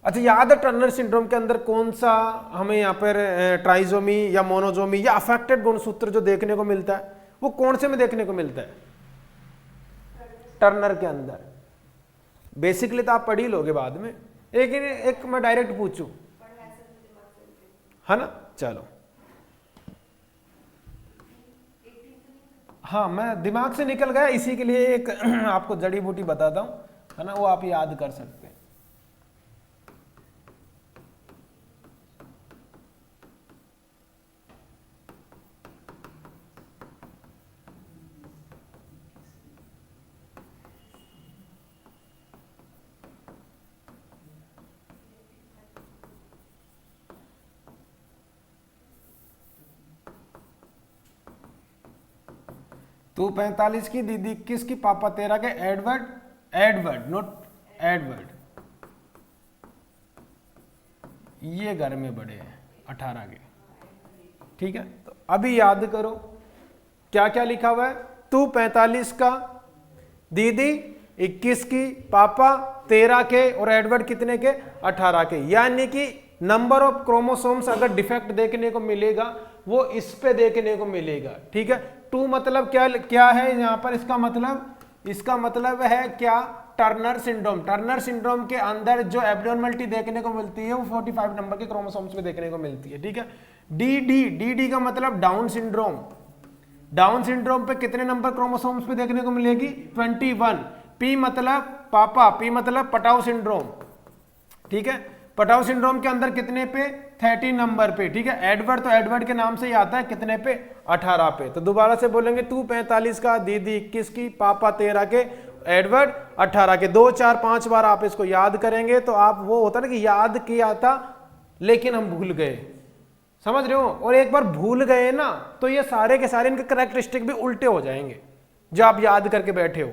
अच्छा, याद है टर्नर सिंड्रोम के अंदर कौन सा हमें यहाँ पर ट्राइजोमी या मोनोजोमी या अफेक्टेड गुणसूत्र जो देखने को मिलता है, वो कौन से में देखने को मिलता है? टर्नर के अंदर। बेसिकली तो आप पढ़ ही लोगे बाद में, एक मैं डायरेक्ट पूछूं, है ना। चलो, हाँ, मैं दिमाग से निकल गया, इसी के लिए एक आपको जड़ी बूटी बताता हूं, है ना, वो आप याद कर सकते हैं। तू 45 की, दीदी 21 की, पापा 13 के, एडवर्ड, एडवर्ड नोट एडवर्ड, ये घर में बड़े हैं 18 के, ठीक है। तो अभी याद करो क्या क्या लिखा हुआ है, तू 45 का, दीदी 21 की, पापा 13 के और एडवर्ड कितने के, 18 के। यानी कि नंबर ऑफ क्रोमोसोम्स अगर डिफेक्ट देखने को मिलेगा वो इस पे देखने को मिलेगा, ठीक है। टू मतलब क्या क्या है यहाँ पर, इसका मतलब है क्या, टर्नर सिंड्रोम। टर्नर सिंड्रोम के अंदर जो एब्नॉर्मलिटी देखने को मिलती है वो 45 नंबर के क्रोमोसोम्स में देखने को मिलती है, ठीक है। डी का मतलब डाउन सिंड्रोम। डाउन सिंड्रोम पे कितने नंबर क्रोमोसोम्स पे देखने को मिलेगी, 21। पी मतलब पापा, पी मतलब पटाउ सिंड्रोम, ठीक है। पटाउ सिंड्रोम के अंदर कितने पे, 30 नंबर पे, ठीक है। एडवर्ड तो एडवर्ड के नाम से ही आता है, कितने पे, 18 पे। तो दोबारा से बोलेंगे, तू 45 का, दीदी 21 की, पापा 13 के, एडवर्ड 18 के। 2 4 5 बार आप इसको याद करेंगे तो आप, वो होता ना कि याद किया था लेकिन हम भूल गए, समझ रहे हो। और एक बार भूल गए ना तो ये सारे के सारे इनके कैरेक्टरिस्टिक भी उल्टे हो जाएंगे जो आप याद करके बैठे हो,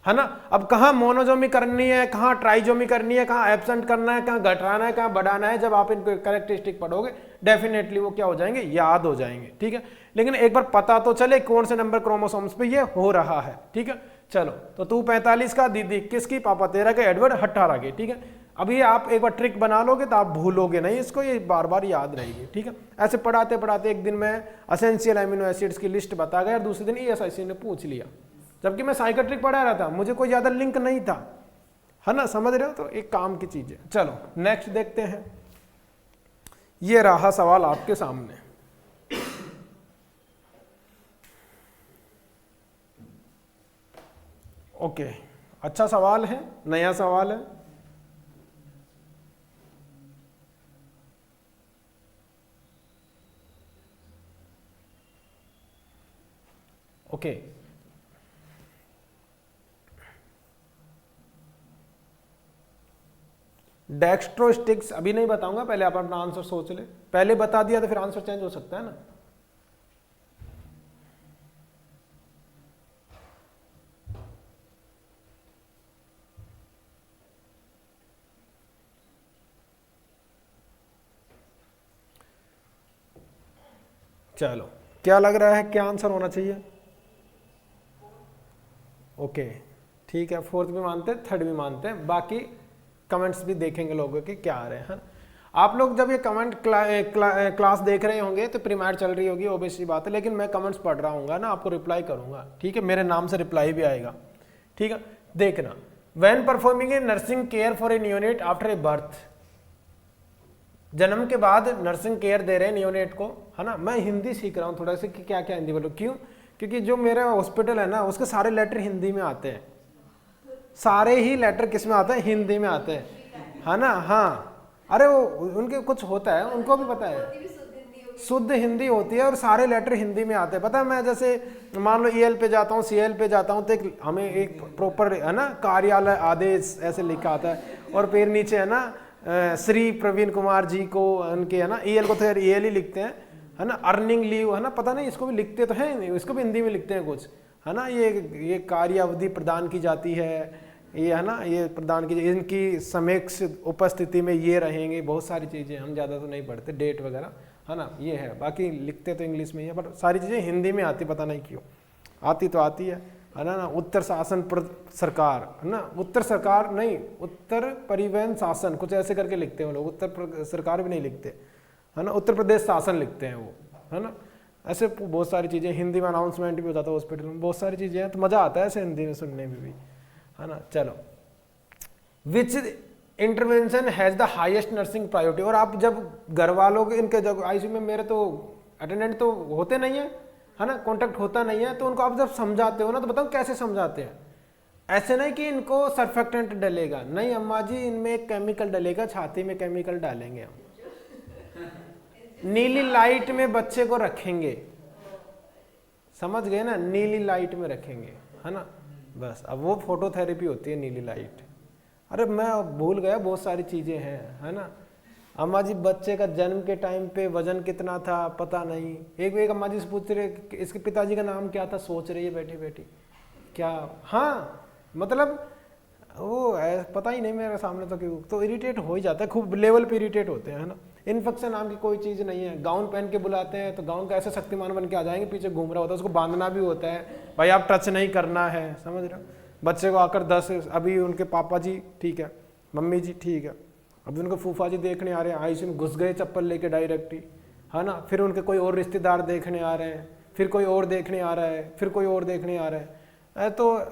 है ना। अब कहाँ मोनोजोमी करनी है, कहाँ ट्राइजोमी करनी है, कहाँ एब्सेंट करना है, कहाँ घटाना है, कहाँ बढ़ाना है, जब आप इनको कैरेक्टरिस्टिक पढ़ोगे डेफिनेटली वो क्या हो जाएंगे, याद हो जाएंगे, ठीक है। लेकिन एक बार पता तो चले कौन से नंबर क्रोमोसोम्स पे ये हो रहा है, ठीक है। चलो, तो तू 45 का, दीदी 21 की, पापा 13 के, एडवर्ड 18 के, ठीक है। अभी आप एक बार ट्रिक बना लोगे तो आप भूलोगे नहीं इसको, ये बार बार याद रहेगी, ठीक है। ऐसे पढ़ाते पढ़ाते एक दिन मैं एसेंशियल अमीनो एसिड्स की लिस्ट बता गया और दूसरे दिन ESIC ने पूछ लिया, जबकि मैं साइकेट्रिक पढ़ा रहा था, मुझे कोई ज्यादा लिंक नहीं था, है ना, समझ रहे हो। तो एक काम की चीज है। चलो नेक्स्ट देखते हैं, ये रहा सवाल आपके सामने। ओके, अच्छा सवाल है, नया सवाल है। ओके, डेक्स्ट्रोस्टिक्स अभी नहीं बताऊंगा, पहले आप अपना आंसर सोच ले। पहले बता दिया तो फिर आंसर चेंज हो सकता है ना। चलो, क्या लग रहा है, क्या आंसर होना चाहिए। ओके, ठीक है, फोर्थ भी मानते हैं, थर्ड भी मानते हैं, बाकी कमेंट्स भी देखेंगे लोगों के क्या आ रहे हैं। आप लोग जब ये कमेंट क्लास देख रहे होंगे तो प्रीमाइड चल रही होगी, ऑब्वियसली बात है, लेकिन मैं कमेंट्स पढ़ रहा हूँ ना, आपको रिप्लाई करूंगा, ठीक है। मेरे नाम से रिप्लाई भी आएगा, ठीक है। देखना, when performing A nursing care for a neonate after a birth, जन्म के बाद नर्सिंग केयर दे रहे हैं न्यूनेट को, है ना। मैं हिंदी सीख रहा हूँ थोड़ा सा कि क्या क्या हिंदी बोलो, क्यों, क्योंकि जो मेरा हॉस्पिटल है ना उसके सारे लेटर हिंदी में आते हैं, सारे ही लेटर किस में आते हैं, हिंदी में आते हैं, है ना। हाँ, अरे वो उनके कुछ होता है, उनको भी पता है, शुद्ध हिंदी होती है और सारे लेटर हिंदी में आते हैं। पता है, मैं जैसे मान लो EL पे जाता हूँ, CL पे जाता हूँ, तो हमें एक प्रॉपर, है ना, कार्यालय आदेश ऐसे लिखा आता है, और फिर नीचे है ना श्री प्रवीण कुमार जी को, उनके, है ना, EL को तो यार EL ही लिखते हैं, है ना। अर्निंग लीव, है ना, पता नहीं इसको भी लिखते तो हैं, इसको भी हिंदी में लिखते हैं कुछ, है ना। ये कार्य अवधि प्रदान की जाती है, ये, है ना, ये प्रदान की, इनकी समक्ष उपस्थिति में ये रहेंगे, बहुत सारी चीज़ें हम ज़्यादा तो नहीं पढ़ते, डेट वगैरह, है ना, ये है। बाकी लिखते तो इंग्लिश में ही है, पर सारी चीज़ें हिंदी में आती, पता नहीं क्यों आती, तो आती है ना। उत्तर शासन सरकार, है ना, उत्तर सरकार नहीं, उत्तर परिवहन शासन, कुछ ऐसे करके लिखते हैं वो लोग, उत्तर सरकार भी नहीं लिखते, है ना, उत्तर प्रदेश शासन लिखते हैं वो, है ना। ऐसे बहुत सारी चीज़ें हिंदी में, अनाउंसमेंट भी हो जाता है हॉस्पिटल में, बहुत सारी चीज़ें हैं, तो मज़ा आता है ऐसे हिंदी में सुनने में भी, है ना। चलो, which intervention has the highest nursing priority. और आप जब घर वालों के, इनके जब ICU में, मेरे तो अटेंडेंट तो होते नहीं है ना, कॉन्टेक्ट होता नहीं है, तो उनको आप जब समझाते हो ना, तो बताओ कैसे समझाते हैं। ऐसे नहीं कि इनको सर्फेक्टेंट डलेगा, नहीं अम्मा जी, इनमें एक केमिकल डलेगा, छाती में केमिकल डालेंगे हम, नीली लाइट में बच्चे को रखेंगे, समझ गए ना, नीली लाइट में रखेंगे, है ना, बस। अब वो फोटोथेरेपी होती है नीली लाइट। अरे मैं भूल गया, बहुत सारी चीज़ें हैं, है ना, अम्मा जी बच्चे का जन्म के टाइम पे वजन कितना था पता नहीं। एक अम्मा जी से पूछ रहे कि इसके पिताजी का नाम क्या था, सोच रही है बैठी बैठी क्या। हाँ मतलब वो पता ही नहीं मेरे सामने तो क्यों, तो इरिटेट हो ही जाता है, खूब लेवल पे इरिटेट होते हैं, है ना। इन्फेक्शन नाम की कोई चीज़ नहीं है। गाउन पहन के बुलाते हैं तो गाउन का ऐसे शक्तिमान बन के आ जाएंगे, पीछे घूम रहा होता है, उसको बांधना भी होता है, भाई आप टच नहीं करना है, समझ रहे हो। बच्चे को आकर 10 अभी उनके पापा जी ठीक है, मम्मी जी ठीक है, अभी उनको फूफा जी देखने आ रहे हैं, आईसीयू में घुस गए चप्पल लेके डायरेक्ट ही, है ना। फिर उनके कोई और रिश्तेदार देखने आ रहे हैं, फिर कोई और देखने आ रहा है, फिर कोई और देखने आ रहा है, तो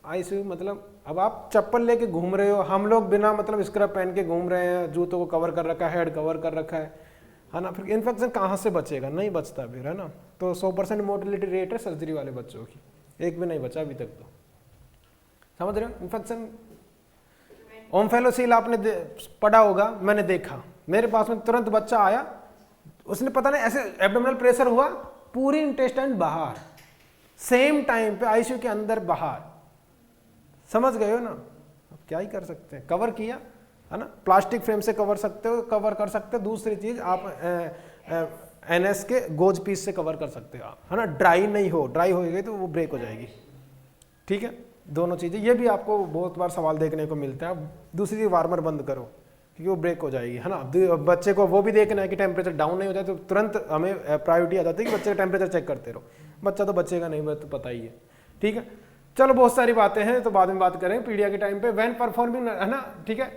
आईसीयू मतलब अब आप चप्पल लेके घूम रहे हो, हम लोग बिना मतलब स्क्रब पहन के घूम रहे हैं, जूतों को कवर कर रखा है, हेड कवर कर रखा है ना। फिर इन्फेक्शन कहाँ से बचेगा, नहीं बचता फिर, है ना। तो 100% मोर्टेलिटी रेट है सर्जरी वाले बच्चों की, एक भी नहीं बचा अभी तक, तो समझ रहे हो। इन्फेक्शन ओमफेलोसील आपने पढ़ा होगा, मैंने देखा मेरे पास में तुरंत बच्चा आया, उसने पता नहीं ऐसे एब्डोमिनल प्रेशर हुआ, पूरी इंटेस्टाइन बाहर, सेम टाइम पे आईसीयू के अंदर बाहर, समझ गए हो ना। अब क्या ही कर सकते हैं, कवर किया, है ना। प्लास्टिक फ्रेम से कवर सकते हो, कवर कर सकते हो। दूसरी चीज आप एनएस के गोज पीस से कवर कर सकते हो आप, है ना। ड्राई नहीं हो, ड्राई हो गई तो वो ब्रेक हो जाएगी, ठीक है। दोनों चीजें, ये भी आपको बहुत बार सवाल देखने को मिलता है। दूसरी चीज वार्मर बंद करो क्योंकि वो ब्रेक हो जाएगी, है ना। बच्चे को वो भी देखना है कि टेम्परेचर डाउन नहीं हो जाए, तो तुरंत हमें प्रायोरिटी आ जाती है कि बच्चे का टेम्परेचर चेक करते रहो। बच्चा तो बचेगा नहीं, तो पता ही है, ठीक है। चलो बहुत सारी बातें हैं तो बाद में बात करें पीडिया के टाइम पे। व्हेन परफॉर्मिंग, है ना, ठीक है।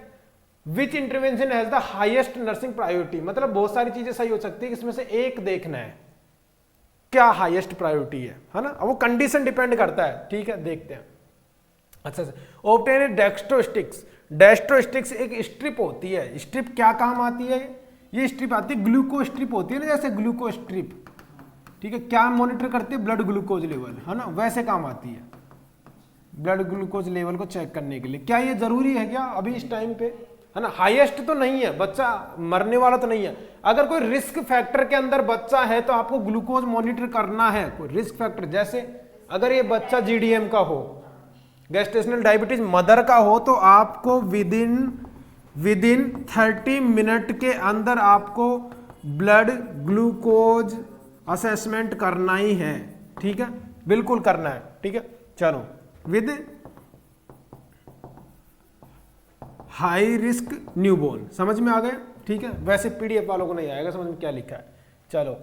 Which intervention has the highest nursing priority, मतलब बहुत सारी चीजें सही हो सकती है, इसमें से एक देखना है क्या हाईएस्ट प्रायोरिटी है ना। अब वो कंडीशन डिपेंड करता है, ठीक है, देखते हैं। अच्छा, ऑब्टेन डेक्स्ट्रोस्टिक्स। डेक्स्ट्रोस्टिक्स एक स्ट्रिप होती है, स्ट्रिप क्या काम आती है, ये स्ट्रिप आती है ग्लूको स्ट्रिप होती है ना, जैसे ग्लूको स्ट्रिप, ठीक है। क्या मॉनिटर करती है, ब्लड ग्लूकोज लेवल, है ना, वैसे काम आती है, ब्लड ग्लूकोज लेवल को चेक करने के लिए। क्या ये जरूरी है क्या अभी इस टाइम पे, है ना। हाईएस्ट तो नहीं है, बच्चा मरने वाला तो नहीं है। अगर कोई रिस्क फैक्टर के अंदर बच्चा है तो आपको ग्लूकोज मॉनिटर करना है, कोई रिस्क फैक्टर, जैसे अगर ये बच्चा जीडीएम का हो, गेस्टेशनल डायबिटीज मदर का हो, तो आपको विदिन 30 मिनट के अंदर आपको ब्लड ग्लूकोज असेसमेंट करना ही है, ठीक है, बिल्कुल करना है, ठीक है। चलो, विद हाई रिस्क न्यूबॉर्न, समझ में आ गया, ठीक है। वैसे पीडीएफ वालों को नहीं आएगा समझ में क्या लिखा है। चलो,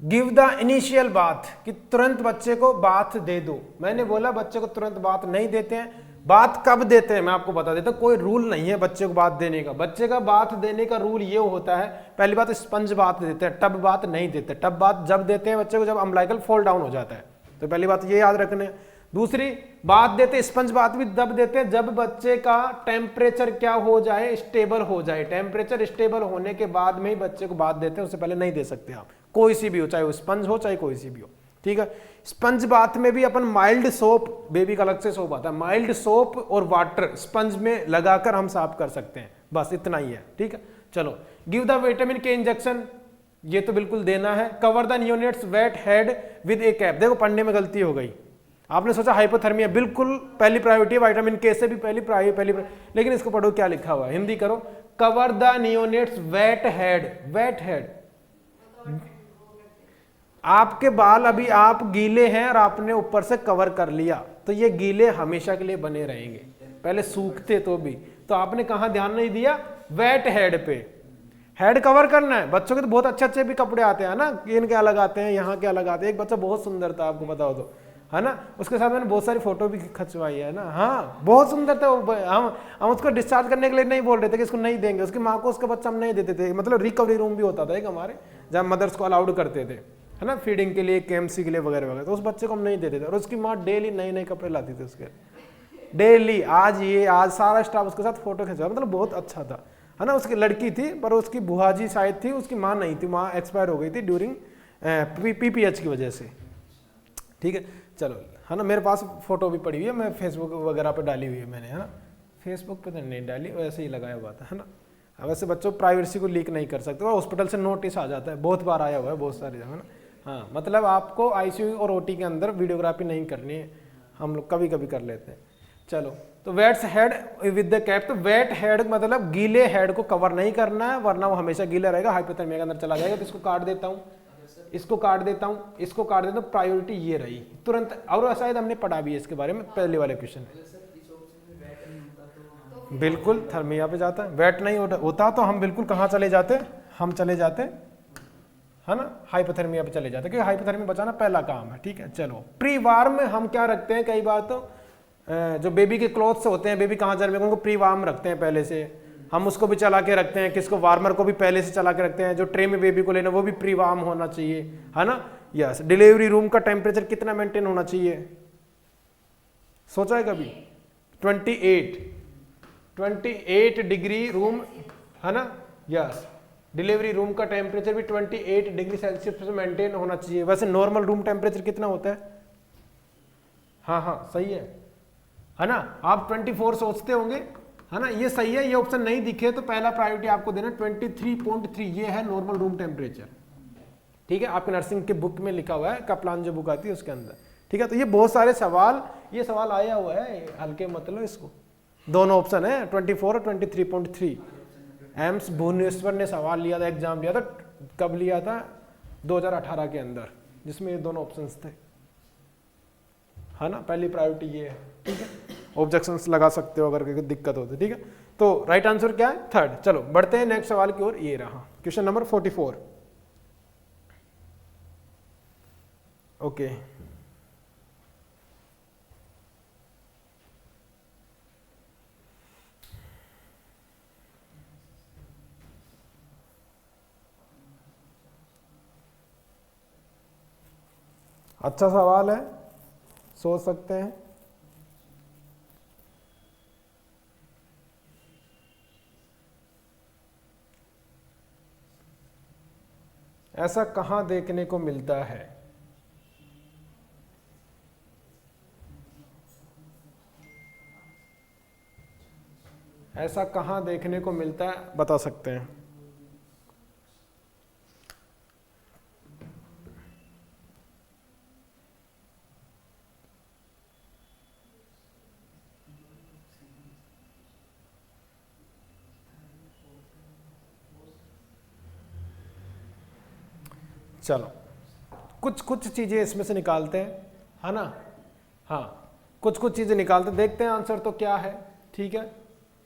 गिव द इनिशियल बाथ, कि तुरंत बच्चे को बाथ दे दो। मैंने बोला बच्चे को तुरंत बाथ नहीं देते हैं। बात कब देते हैं मैं आपको बता देता हूं, कोई रूल नहीं है बच्चे को बात देने का। बच्चे का बात देने का रूल ये होता है, पहली बात स्पंज बात देते हैं, टब बात नहीं देते। टब बात जब देते हैं बच्चे को जब अम्बिलिकल फॉल डाउन हो जाता है, तो पहली बात ये याद रखने। दूसरी बात देते, स्पंज बात भी तब देते हैं जब बच्चे का टेम्परेचर क्या हो जाए, स्टेबल हो जाए। टेम्परेचर स्टेबल होने के बाद में ही बच्चे को बात देते हैं, उससे पहले नहीं दे सकते आप, कोई सी भी हो, चाहे वो स्पंज हो चाहे कोई सी भी हो, ठीक है। स्पंज बात में भी अपन माइल्ड सोप, बेबी का अलग से सोप आता है, माइल्ड सोप और वाटर स्पंज में लगाकर हम साफ कर सकते हैं, बस इतना ही है, ठीक है। चलो, give the vitamin K injection, ये तो बिल्कुल देना है। Cover the neonates wet head with a cap. देखो पढ़ने में गलती हो गई, आपने सोचा हाइपोथर्मिया, बिल्कुल पहली प्रायोरिटी है, विटामिन के से भी पहली लेकिन इसको पढ़ो क्या लिखा हुआ है, हिंदी करो। Cover the neonates wet head, wet head, आपके बाल अभी आप गीले हैं और आपने ऊपर से कवर कर लिया, तो ये गीले हमेशा के लिए बने रहेंगे, पहले सूखते तो भी। तो आपने कहां ध्यान नहीं दिया, वेट हेड पे, हेड कवर करना है। बच्चों के तो बहुत अच्छे भी कपड़े आते हैं ना, इनके अलग आते हैं, यहाँ के अलग आते हैं। एक बच्चा बहुत सुंदर था, आपको पता हो तो, है ना, उसके साथ मैंने बहुत सारी फोटो भी खिंचवाई है ना, हाँ बहुत सुंदर था वो। हम उसको डिस्चार्ज करने के लिए नहीं बोल रहे थे कि इसको नहीं देंगे, उसकी माँ को उसका बच्चा हम नहीं देते थे। मतलब रिकवरी रूम भी होता था एक हमारे, जहाँ मदर्स को अलाउड करते थे, है ना, फीडिंग के लिए, केएमसी के लिए वगैरह वगैरह। तो उस बच्चे को हम नहीं देते थे, और उसकी माँ डेली नए नए कपड़े लाती थी उसके, डेली। आज सारा स्टाफ उसके साथ फोटो खिंचवा, मतलब बहुत अच्छा था, है ना। उसकी लड़की थी, पर उसकी बुआ जी शायद थी, उसकी माँ नहीं थी, माँ एक्सपायर हो गई थी ड्यूरिंग पीपीएच की वजह से, ठीक है। चलो, है ना, मेरे पास फोटो भी पड़ी हुई है, मैं फेसबुक वगैरह पे डाली हुई है मैंने, है ना। फेसबुक पे तो नहीं डाली, वैसे ही लगाया हुआ था, है ना। वैसे बच्चों प्राइवेसी को लीक नहीं कर सकते, और हॉस्पिटल से नोटिस आ जाता है, बहुत बार आया हुआ है, बहुत सारी जगह ना। हाँ, मतलब आपको आईसीयू और ओटी के अंदर वीडियोग्राफी नहीं करनी है, हम लोग कभी कभी कर लेते हैं। चलो, तो wets head with the cap, तो वेट हेड मतलब गीले हेड को कवर नहीं करना है, वरना वो हमेशा गीला रहेगा, हाइपोथर्मिया के अंदर चला जाएगा। तो इसको काट देता हूँ, इसको काट देता हूँ, इसको काट देता हूँ, प्रायोरिटी ये रही तुरंत। और शायद हमने पढ़ा भी है इसके बारे में पहले वाले क्वेश्चन में। बिल्कुल थर्मिया पे जाता है, वेट नहीं होता तो हम बिल्कुल कहाँ चले जाते, हम चले जाते है ना, हाइपोथर्मिया पे चले जाते, क्योंकि हाइपोथर्मिया बचाना पहला काम है। ठीक है, चलो प्री वार्म में हम क्या रखते हैं, कई बार तो जो बेबी के क्लोथ्स होते हैं, बेबी कहाँ जन्मेगा उनको प्री वार्म रखते हैं पहले से, हम उसको भी चला के रखते हैं, किसको वार्मर को भी पहले से चला के रखते हैं, जो ट्रे में बेबी को लेना वो भी प्री वार्म होना चाहिए, है ना। यस, डिलीवरी रूम का टेम्परेचर कितना मेंटेन होना चाहिए, सोचा है कभी? 28 डिग्री रूम, है ना। यस, डिलीवरी रूम का टेम्परेचर भी 28 डिग्री सेल्सियस पे मेंटेन होना चाहिए। वैसे नॉर्मल रूम टेम्परेचर कितना होता है? हाँ सही है ना। आप 24 सोचते होंगे, है ना, ये सही है। ये ऑप्शन नहीं दिखे तो पहला प्रायोरिटी आपको देना 23.3, ये है नॉर्मल रूम टेम्परेचर। ठीक है, आपके नर्सिंग के बुक में लिखा हुआ है, कपलान जो बुक आती है उसके अंदर। ठीक है, तो ये बहुत सारे सवाल, ये सवाल आया हुआ है, हल्के मतलब इसको, दोनों ऑप्शन है 24 और 23.3। एम्स भुवनेश्वर ने सवाल लिया था, एग्जाम लिया था, कब लिया था? 2018 के अंदर, जिसमें ये दोनों ऑप्शंस थे, है ना। पहली प्रायोरिटी ये है। ठीक है, ऑब्जेक्शंस लगा सकते हो अगर कोई दिक्कत होती है। ठीक है, तो राइट आंसर क्या है? थर्ड। चलो बढ़ते हैं नेक्स्ट सवाल की ओर, ये रहा क्वेश्चन नंबर 44। ओके, अच्छा सवाल है, सोच सकते हैं। ऐसा कहां देखने को मिलता है? ऐसा कहां देखने को मिलता है, बता सकते हैं? चलो कुछ चीजें इसमें से निकालते हैं, है ना। हाँ, कुछ चीजें निकालते, देखते हैं आंसर तो क्या है। ठीक है,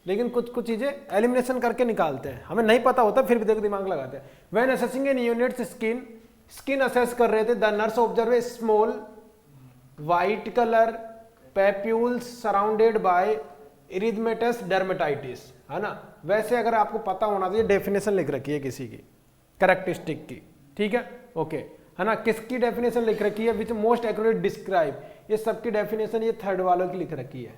लेकिन कुछ चीजें एलिमिनेशन करके निकालते हैं, हमें नहीं पता होता फिर भी देखो दिमाग लगाते हैं। When assessing an unit's skin assess कर रहे थे, the nurse observe a small white colour papules surrounded by erythematous dermatitis, है ना। वैसे अगर आपको पता होना चाहिए, डेफिनेशन लिख रखी है किसी की कैरेक्टरिस्टिक की। ठीक है, ओके, है ना। किसकी डेफिनेशन लिख रखी है? विच मोस्ट एक्यूरेट डिस्क्राइब, ये सबकी डेफिनेशन ये थर्ड वालों की लिख रखी है।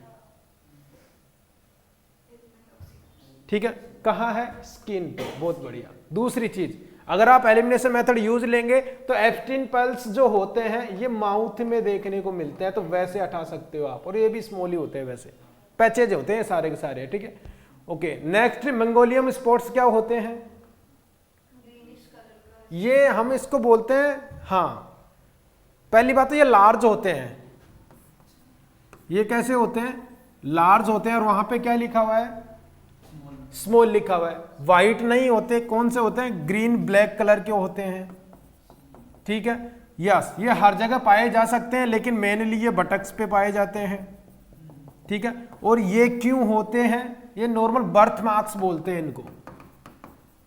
ठीक है, कहाँ है? स्किन पे, बहुत बढ़िया। दूसरी चीज, अगर आप एलिमिनेशन मेथड यूज लेंगे तो एब्स्टिन पल्स जो होते हैं ये माउथ में देखने को मिलते हैं, तो वैसे हटा सकते हो आप, और ये भी स्मॉल ही होते हैं, वैसे पैचेज होते हैं सारे के सारे। ठीक है, ओके। नेक्स्ट, मंगोलियम स्पॉट्स क्या होते हैं? ये हम इसको बोलते हैं, हाँ, पहली बात तो ये लार्ज होते हैं। ये कैसे होते हैं? लार्ज होते हैं, और वहां पे क्या लिखा हुआ है? स्मॉल लिखा हुआ है। वाइट नहीं होते, कौन से होते हैं? ग्रीन ब्लैक कलर के होते हैं। ठीक है, यस, ये हर जगह पाए जा सकते हैं, लेकिन मेनली ये बटक्स पे पाए जाते हैं। ठीक है, और ये क्यों होते हैं? ये नॉर्मल बर्थ मार्क्स बोलते हैं इनको।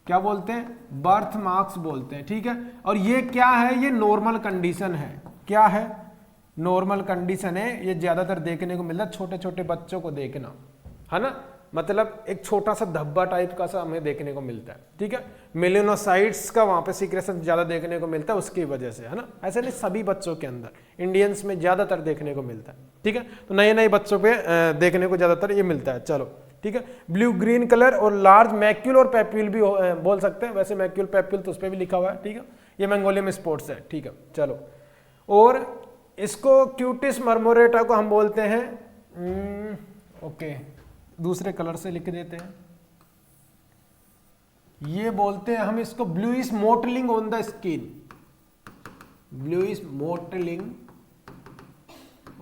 क्या बोलते हैं? बर्थ मार्क्स बोलते हैं। ठीक है, और ये क्या है? ये नॉर्मल कंडीशन है। क्या है? नॉर्मल कंडीशन है। ये ज्यादातर देखने को मिलता है छोटे छोटे बच्चों को देखना, है ना। मतलब एक छोटा सा धब्बा टाइप का सा हमें देखने को मिलता है। ठीक है, मेलेनोसाइट्स का वहां पे सीक्रेशन ज्यादा देखने को मिलता है उसकी वजह से, है ना। ऐसे नहीं, सभी बच्चों के अंदर, इंडियंस में ज्यादातर देखने को मिलता है। ठीक है, तो नए नए बच्चों पे देखने को ज्यादातर ये मिलता है। चलो ठीक है, ब्लू ग्रीन कलर और लार्ज मैक्यूल और पैप्यूल भी बोल सकते हैं। वैसे मैक्यूल पैप्यूल तो उस पर भी लिखा हुआ है। ठीक है, ये मंगोलियम स्पोर्ट्स है। ठीक है, चलो, और इसको क्यूटिस मर्मोरेटा को हम बोलते हैं, ओके, दूसरे कलर से लिख देते हैं। ये बोलते हैं हम इसको bluish mottling on the skin, bluish mottling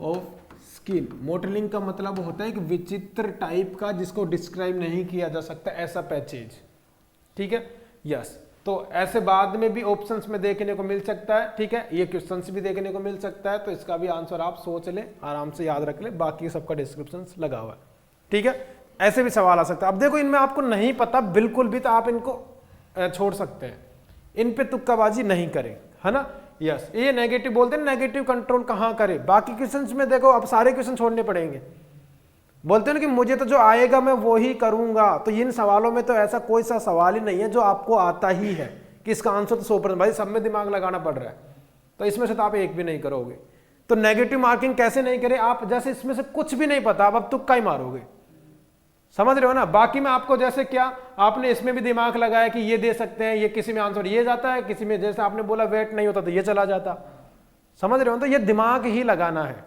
of skill. Modelling का मतलब होता है कि विचित्र टाइप का जिसको डिस्क्राइब नहीं किया जा सकता ऐसा पैचेज, ठीक है। यस, तो ऐसे बाद में भी ऑप्शंस में देखने को मिल सकता है, ठीक है। ये क्वेश्चंस भी देखने को मिल सकता है, तो इसका भी आंसर आप सोच लें, आराम से याद रख लें, बाकी सबका डिस्क्रिप्शन लगा हुआ है, ठीक है। ऐसे भी सवाल आ सकता है। अब देखो इनमें आपको नहीं पता बिल्कुल भी, तो आप इनको छोड़ सकते हैं, इन पे तुक्काबाजी नहीं करें, है ना। यस, ये नेगेटिव बोलते हैं, नेगेटिव कंट्रोल कहाँ करें। बाकी क्वेश्चंस में देखो अब सारे क्वेश्चन छोड़ने पड़ेंगे, बोलते हैं ना कि मुझे तो जो आएगा मैं वो ही करूंगा, तो इन सवालों में तो ऐसा कोई सा सवाल ही नहीं है जो आपको आता ही है कि इसका आंसर तो 100%, भाई सब में दिमाग लगाना पड़ रहा है, तो इसमें से तो आप एक भी नहीं करोगे। तो नेगेटिव मार्किंग कैसे नहीं करें आप, जैसे इसमें से कुछ भी नहीं पता अब तुक्का ही मारोगे, समझ रहे हो ना। बाकी में आपको जैसे क्या आपने इसमें भी दिमाग लगाया कि ये दे सकते हैं, ये किसी में आंसर ये जाता है, किसी में जैसे आपने बोला वेट नहीं होता तो ये चला जाता, समझ रहे हो। तो ये दिमाग ही लगाना है।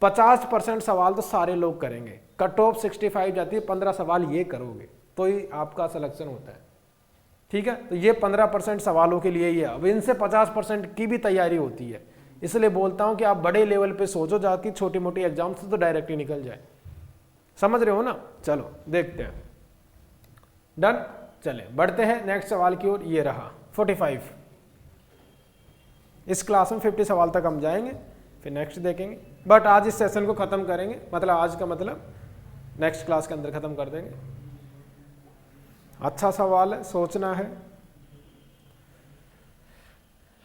50% सवाल तो सारे लोग करेंगे, कट ऑफ 65 जाती है, 15 सवाल ये करोगे तो ही आपका सिलेक्शन होता है, ठीक है। तो ये 15% सवालों के लिए ही है। अब इनसे 50% की भी तैयारी होती है, इसलिए बोलता हूं कि आप बड़े लेवल पे सोचो, जाके छोटी मोटी एग्जाम से तो डायरेक्ट ही निकल जाए, समझ रहे हो ना। चलो देखते हैं, डन। चले बढ़ते हैं नेक्स्ट सवाल की ओर। ये रहा 45। इस क्लास में 50 सवाल तक हम जाएंगे, फिर नेक्स्ट देखेंगे, बट आज इस सेशन को खत्म करेंगे, मतलब आज का मतलब नेक्स्ट क्लास के अंदर खत्म कर देंगे। अच्छा सवाल है, सोचना है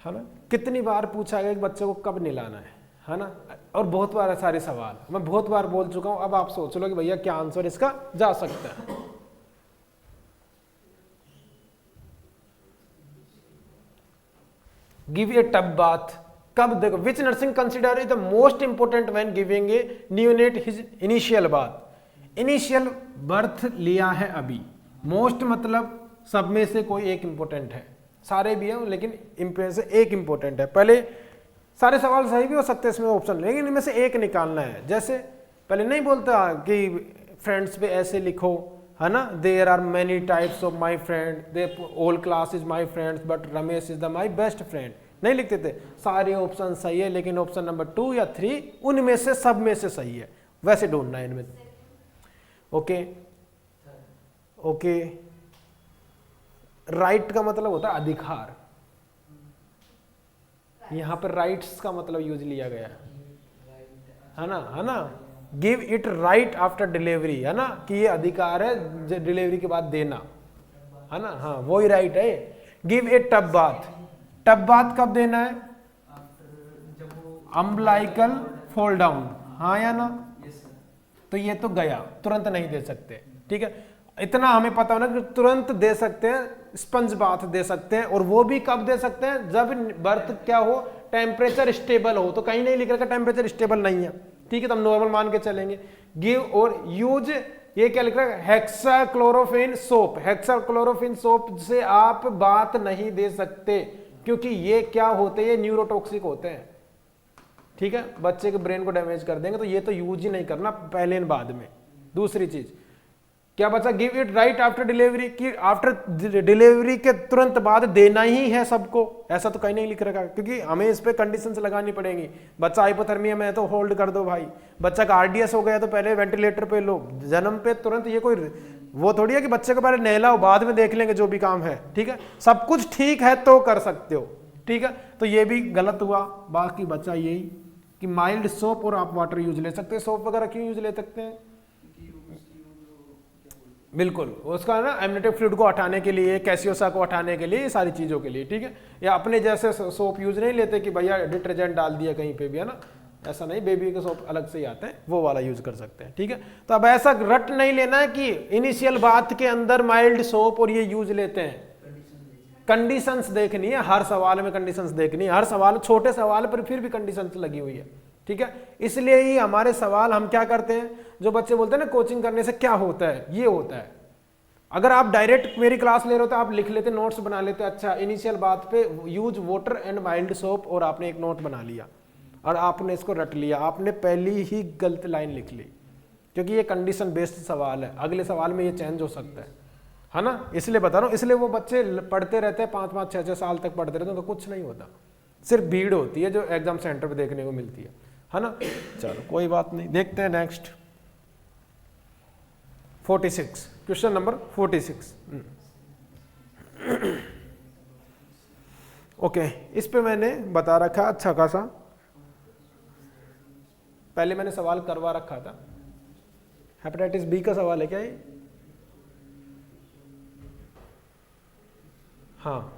ना। कितनी बार पूछा गया कि बच्चे को कब निलाना है ना, और बहुत बार सारे सवाल मैं बहुत बार बोल चुका हूं। अब आप सोच लो कि भैया क्या आंसर इसका जा सकता है। गिव ए टब बाथ, कब देखो, विच nursing consider is the most important when giving a neonate his initial bath. Initial birth लिया है अभी, मोस्ट मतलब सब में से कोई एक इंपॉर्टेंट है, सारे भी हैं लेकिन इनमें से एक इंपॉर्टेंट है। पहले सारे सवाल सही भी हो सकते हैं इसमें ऑप्शन, लेकिन इनमें से एक निकालना है। जैसे पहले नहीं बोलता कि फ्रेंड्स पे ऐसे लिखो, है ना, there are many types of my friend, they all class is my friends but Ramesh is the my best friend, नहीं लिखते थे। सारे ऑप्शन सही है लेकिन ऑप्शन नंबर 2 या 3 उनमें से सब में से सही है, वैसे ढूंढना है इनमें। ओके ओके, राइट का मतलब होता है अधिकार, यहां पर राइट्स का मतलब यूज लिया गया है ना। Give it right after delivery, है ना, कि ये अधिकार है डिलीवरी के बाद देना, है ना। हाँ वही राइट है। Give a tub bath, tub bath कब देना है, अम्बलाइकल फॉल डाउन, हाँ या ना। तो ये तो गया, तुरंत नहीं दे सकते, ठीक है। इतना हमें पता होना कि तुरंत दे सकते हैं, स्पंज बाथ दे सकते हैं, और वो भी कब दे सकते हैं, जब बर्थ क्या हो, टेम्परेचर स्टेबल हो। तो कहीं नहीं लिख रखा टेम्परेचर स्टेबल नहीं है, ठीक है, तो हम नॉर्मल मान के चलेंगे। गिव और यूज, ये क्या लिख रहा है, हेक्साक्लोरोफिन सोप। हेक्साक्लोरोफिन सोप से आप बात नहीं दे सकते, क्योंकि ये क्या होते हैं, ये न्यूरोटॉक्सिक होते हैं, ठीक है, बच्चे के ब्रेन को डैमेज कर देंगे, तो ये तो यूज ही नहीं करना पहले इन बाद में। दूसरी चीज क्या बचा, give it right after delivery, कि आफ्टर डिलीवरी के तुरंत बाद देना ही है सबको, ऐसा तो कहीं नहीं लिख रखा, क्योंकि हमें इस पे कंडीशंस लगानी पड़ेंगी। बच्चा हाइपोथर्मिया में है तो होल्ड कर दो भाई, बच्चा का आरडीएस हो गया तो पहले वेंटिलेटर पे लो, जन्म पे तुरंत, ये कोई वो थोड़ी है कि बच्चे को पहले नहलाओ बाद में देख लेंगे जो भी काम है, ठीक है। सब कुछ ठीक है तो कर सकते हो, ठीक है। तो ये भी गलत हुआ। बाकी बच्चा यही कि माइल्ड सोप, और आप वाटर यूज ले सकते हैं। सोप वगैरह क्यों यूज ले सकते हैं, बिल्कुल उसका ना एमनेटिक फ्लूइड को हटाने के लिए, कैसियोसा को हटाने के लिए, सारी चीज़ों के लिए, ठीक है। या अपने जैसे सोप यूज नहीं लेते कि भैया डिटर्जेंट डाल दिया कहीं पे भी, है ना, ऐसा नहीं, बेबी के सोप अलग से ही आते हैं, वो वाला यूज कर सकते हैं, ठीक है। तो अब ऐसा रट नहीं लेना है कि इनिशियल बात के अंदर माइल्ड सोप और ये यूज लेते हैं। कंडीशंस देखनी है, हर सवाल में कंडीशंस देखनी है, हर सवाल, छोटे सवाल पर फिर भी कंडीशंस लगी हुई है, ठीक है। इसलिए ही हमारे सवाल हम क्या करते हैं, जो बच्चे बोलते हैं ना कोचिंग करने से क्या होता है, ये होता है। अगर आप डायरेक्ट मेरी क्लास ले रहे हो तो आप लिख लेते, नोट्स बना लेते, अच्छा इनिशियल बात पे use water and mild soap, और आपने एक नोट बना लिया और आपने इसको रट लिया, आपने पहली ही गलत लाइन लिख ली, क्योंकि ये कंडीशन बेस्ड सवाल है, अगले सवाल में ये चेंज हो सकता है ना। इसलिए बता रहा हूँ, इसलिए वो बच्चे पढ़ते रहते हैं 5-5, 6-6 साल तक पढ़ते रहते हैं, उनका कुछ नहीं होता, सिर्फ भीड़ होती है जो एग्जाम सेंटर पे देखने को मिलती है। है ना। चलो कोई बात नहीं, देखते हैं नेक्स्ट 46, क्वेश्चन नंबर 46। ओके, इस पे मैंने बता रखा अच्छा खासा, पहले मैंने सवाल करवा रखा था। हेपेटाइटिस बी का सवाल है क्या ये? हाँ,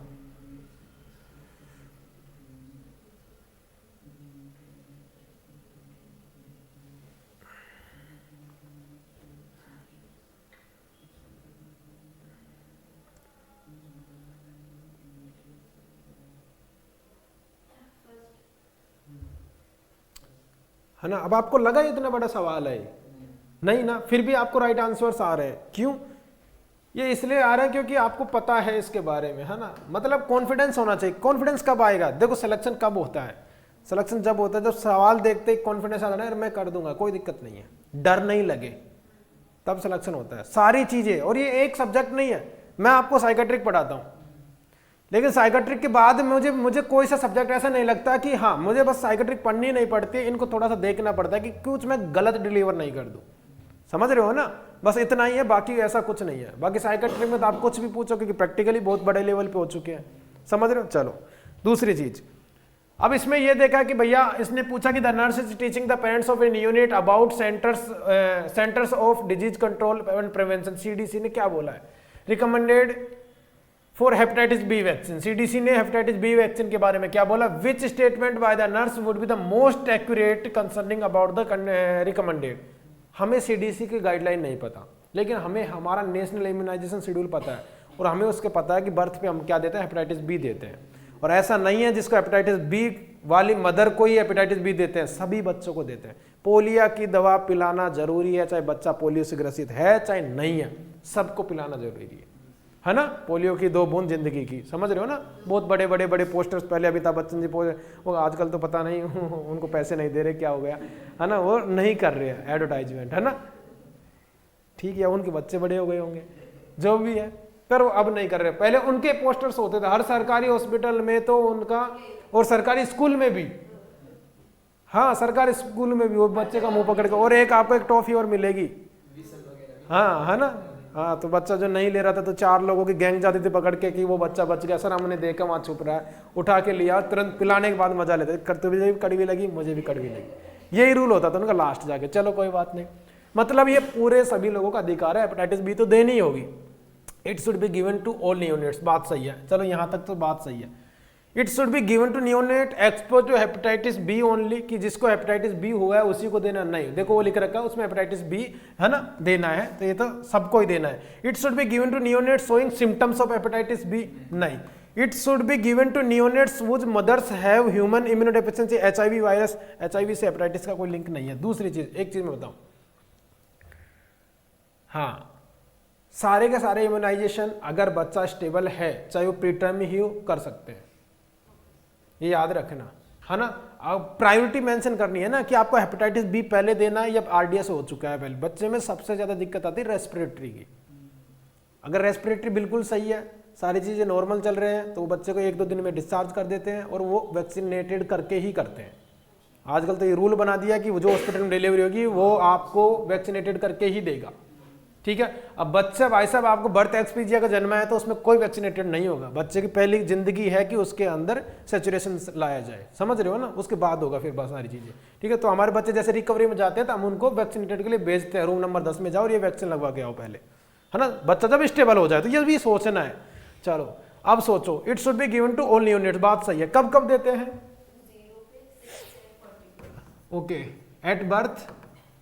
है ना। अब आपको लगा इतना बड़ा सवाल है? नहीं ना, फिर भी आपको राइट आंसर्स आ रहे हैं। क्यों? ये इसलिए आ रहा है क्योंकि आपको पता है इसके बारे में, है ना। मतलब कॉन्फिडेंस होना चाहिए। कॉन्फिडेंस कब आएगा? देखो सिलेक्शन कब होता है? सिलेक्शन जब होता है जब सवाल देखते ही कॉन्फिडेंस आता है, मैं कर दूंगा, कोई दिक्कत नहीं है, डर नहीं लगे, तब सिलेक्शन होता है। सारी चीजें, और ये एक सब्जेक्ट नहीं है, मैं आपको साइकेट्रिक पढ़ाता हूँ, लेकिन साइकेट्रिक के बाद मुझे कोई सा सब्जेक्ट ऐसा नहीं लगता कि हाँ मुझे बस साइकेट्रिक पढ़नी नहीं पड़ती, इनको थोड़ा सा देखना पड़ता है कि कुछ मैं गलत डिलीवर नहीं कर दूं। समझ रहे हो ना, बस इतना ही है, बाकी ऐसा कुछ नहीं है। बाकी साइकेट्रिक में तो आप कुछ भी पूछो क्योंकि प्रैक्टिकली बहुत बड़े लेवल पे हो चुके हैं। समझ रहे हो। चलो दूसरी चीज, अब इसमें यह देखा कि भैया इसने पूछा कि the nurse is teaching the parents of an unit about centers of disease control and prevention. CDC ने क्या बोला है? Recommended for hepatitis B vaccine. CDC ने हेपेटाइटिस बी वैक्सीन के बारे में क्या बोला? Which statement by the nurse would be the most accurate concerning about the recommended. हमें सीडीसी की गाइडलाइन नहीं पता, लेकिन हमें हमारा नेशनल इम्यूनाइजेशन शेड्यूल पता है, और हमें उसके पता है कि बर्थ पे हम क्या देते हैं? हेपेटाइटिस बी देते हैं। और ऐसा नहीं है जिसको हेपेटाइटिस बी वाली मदर को ही हेपेटाइटिस बी देते हैं, सभी बच्चों को देते हैं। पोलियो की दवा पिलाना जरूरी है, चाहे बच्चा पोलियो से ग्रसित है चाहे नहीं है, सबको पिलाना जरूरी है ना। पोलियो की 2 बूंद जिंदगी की, समझ रहे हो ना। बहुत बड़े बड़े बड़े पोस्टर्स पहले अमिताभ बच्चन जी वो आजकल तो पता नहीं उनको पैसे नहीं दे रहे, क्या हो गया, है ना, वो नहीं कर रहे हैं एडवर्टाइजमेंट, है ना। ठीक है, उनके बच्चे बड़े हो गए होंगे, जो भी है, पर वो अब नहीं कर रहे। पहले उनके पोस्टर्स होते थे हर सरकारी हॉस्पिटल में तो उनका, और सरकारी स्कूल में भी, हाँ सरकारी स्कूल में भी वो बच्चे का मुंह पकड़ के, और एक आपको एक टॉफी और मिलेगी, हाँ है ना। हाँ, तो बच्चा जो नहीं ले रहा था तो 4 लोगों की गैंग जाती थी पकड़ के कि वो बच्चा बच गया, सर हमने देखा वहाँ छुप रहा है, उठा के लिया, तुरंत पिलाने के बाद मजा लेते। तुझे भी कड़वी लगी, मुझे भी कड़वी लगी, यही रूल होता था उनका लास्ट जाके। चलो कोई बात नहीं, मतलब ये पूरे सभी लोगों का अधिकार है, हेपेटाइटिस बी तो देनी ही होगी। It should be given to all neonates, बात सही है, चलो यहाँ तक तो बात सही है। It should be given to neonate expose to hepatitis B only, कि जिसको हेपेटाइटिस बी हुआ है उसी को देना, नहीं। देखो वो लिख रखा है उसमें हेपेटाइटिस बी है ना, देना है, तो ये तो सबको ही देना है। It should be given to neonate showing symptoms of hepatitis B, नहीं। It should be given to neonates which mothers have human immunodeficiency, HIV virus, HIV से हेपेटाइटिस का कोई लिंक नहीं है। दूसरी चीज, एक चीज मैं बताऊं, हाँ सारे के सारे इम्यूनाइजेशन अगर बच्चा स्टेबल है, चाहे वो प्रीटर्म ही हो, कर सकते हैं, ये याद रखना, है ना। अब प्रायोरिटी मेंशन करनी है ना कि आपको हेपेटाइटिस बी पहले देना है या आरडीएस हो चुका है पहले। बच्चे में सबसे ज्यादा दिक्कत आती है रेस्पिरेटरी की। अगर रेस्पिरेटरी बिल्कुल सही है, सारी चीजें नॉर्मल चल रहे हैं, तो वो बच्चे को 1-2 दिन में डिस्चार्ज कर देते हैं, और वो वैक्सीनेटेड करके ही करते हैं। आजकल तो ये रूल बना दिया कि वो जो हॉस्पिटल में डिलीवरी होगी वो आपको वैक्सीनेटेड करके ही देगा, ठीक है। अब बच्चा भाई साहब आपको बर्थ एक्सपीजिया का जन्म है तो उसमें कोई वैक्सीनेटेड नहीं होगा। बच्चे की पहली जिंदगी है कि उसके अंदर सैचुरेशन लाया जाए, समझ रहे हो ना, उसके बाद होगा फिर बहुत सारी चीजें, ठीक है। तो हमारे बच्चे जैसे रिकवरी में जाते हैं तो हम उनको वैक्सीनेटेड के लिए भेजते हैं, रूम नंबर 10 में जाओ और ये वैक्सीन लगवा के आओ पहले, है ना। बच्चा जब स्टेबल हो जाए तो ये भी सोचना है। चलो अब सोचो, it should be given to all neonates, बात सही है। कब कब देते हैं? ओके, एट बर्थ,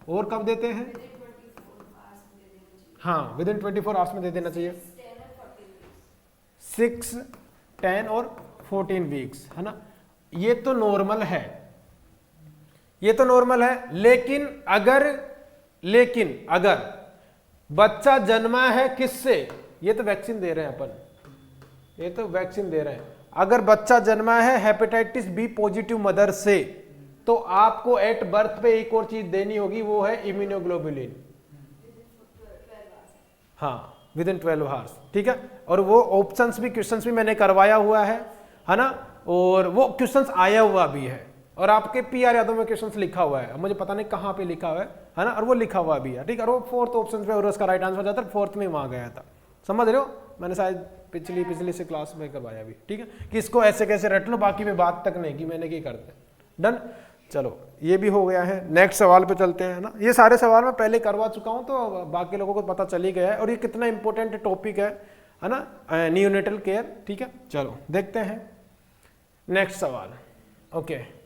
और कब देते हैं? हाँ, विद इन 24 आवर्स में दे देना चाहिए। 6, 10 और 14 वीक्स, है ना। ये तो नॉर्मल है, ये तो नॉर्मल है, लेकिन अगर बच्चा जन्मा है किससे? ये तो वैक्सीन दे रहे हैं अपन, ये तो वैक्सीन दे रहे हैं। अगर बच्चा जन्मा है हेपेटाइटिस बी पॉजिटिव मदर से, तो आपको एट बर्थ पे एक और चीज देनी होगी, वो है इम्यूनोग्लोबुलिन, हाँ विद इन 12 आवर्स, ठीक है। और वो ऑप्शंस भी, क्वेश्चंस भी मैंने करवाया हुआ है ना, और वो क्वेश्चंस आया हुआ भी है, और आपके PR यादव में क्वेश्चंस लिखा हुआ है, अब मुझे पता नहीं कहाँ पे लिखा हुआ है ना, और वो लिखा हुआ भी है, ठीक है, और वो 4th ऑप्शन पे और उसका राइट आंसर जाता है, 4th में वहाँ गया था, समझ रहे हो, मैंने शायद पिछली से क्लास में करवाया भी, ठीक है, कि इसको ऐसे कैसे रट लो, बाकी में बात तक नहीं कि मैंने क्या करते, डन। चलो ये भी हो गया है, नेक्स्ट सवाल पे चलते हैं ना, ये सारे सवाल मैं पहले करवा चुका हूँ तो बाकी लोगों को पता चल ही गया है, और ये कितना इंपॉर्टेंट टॉपिक है ना, नियोनेटल केयर, ठीक है। चलो देखते हैं नेक्स्ट सवाल, ओके।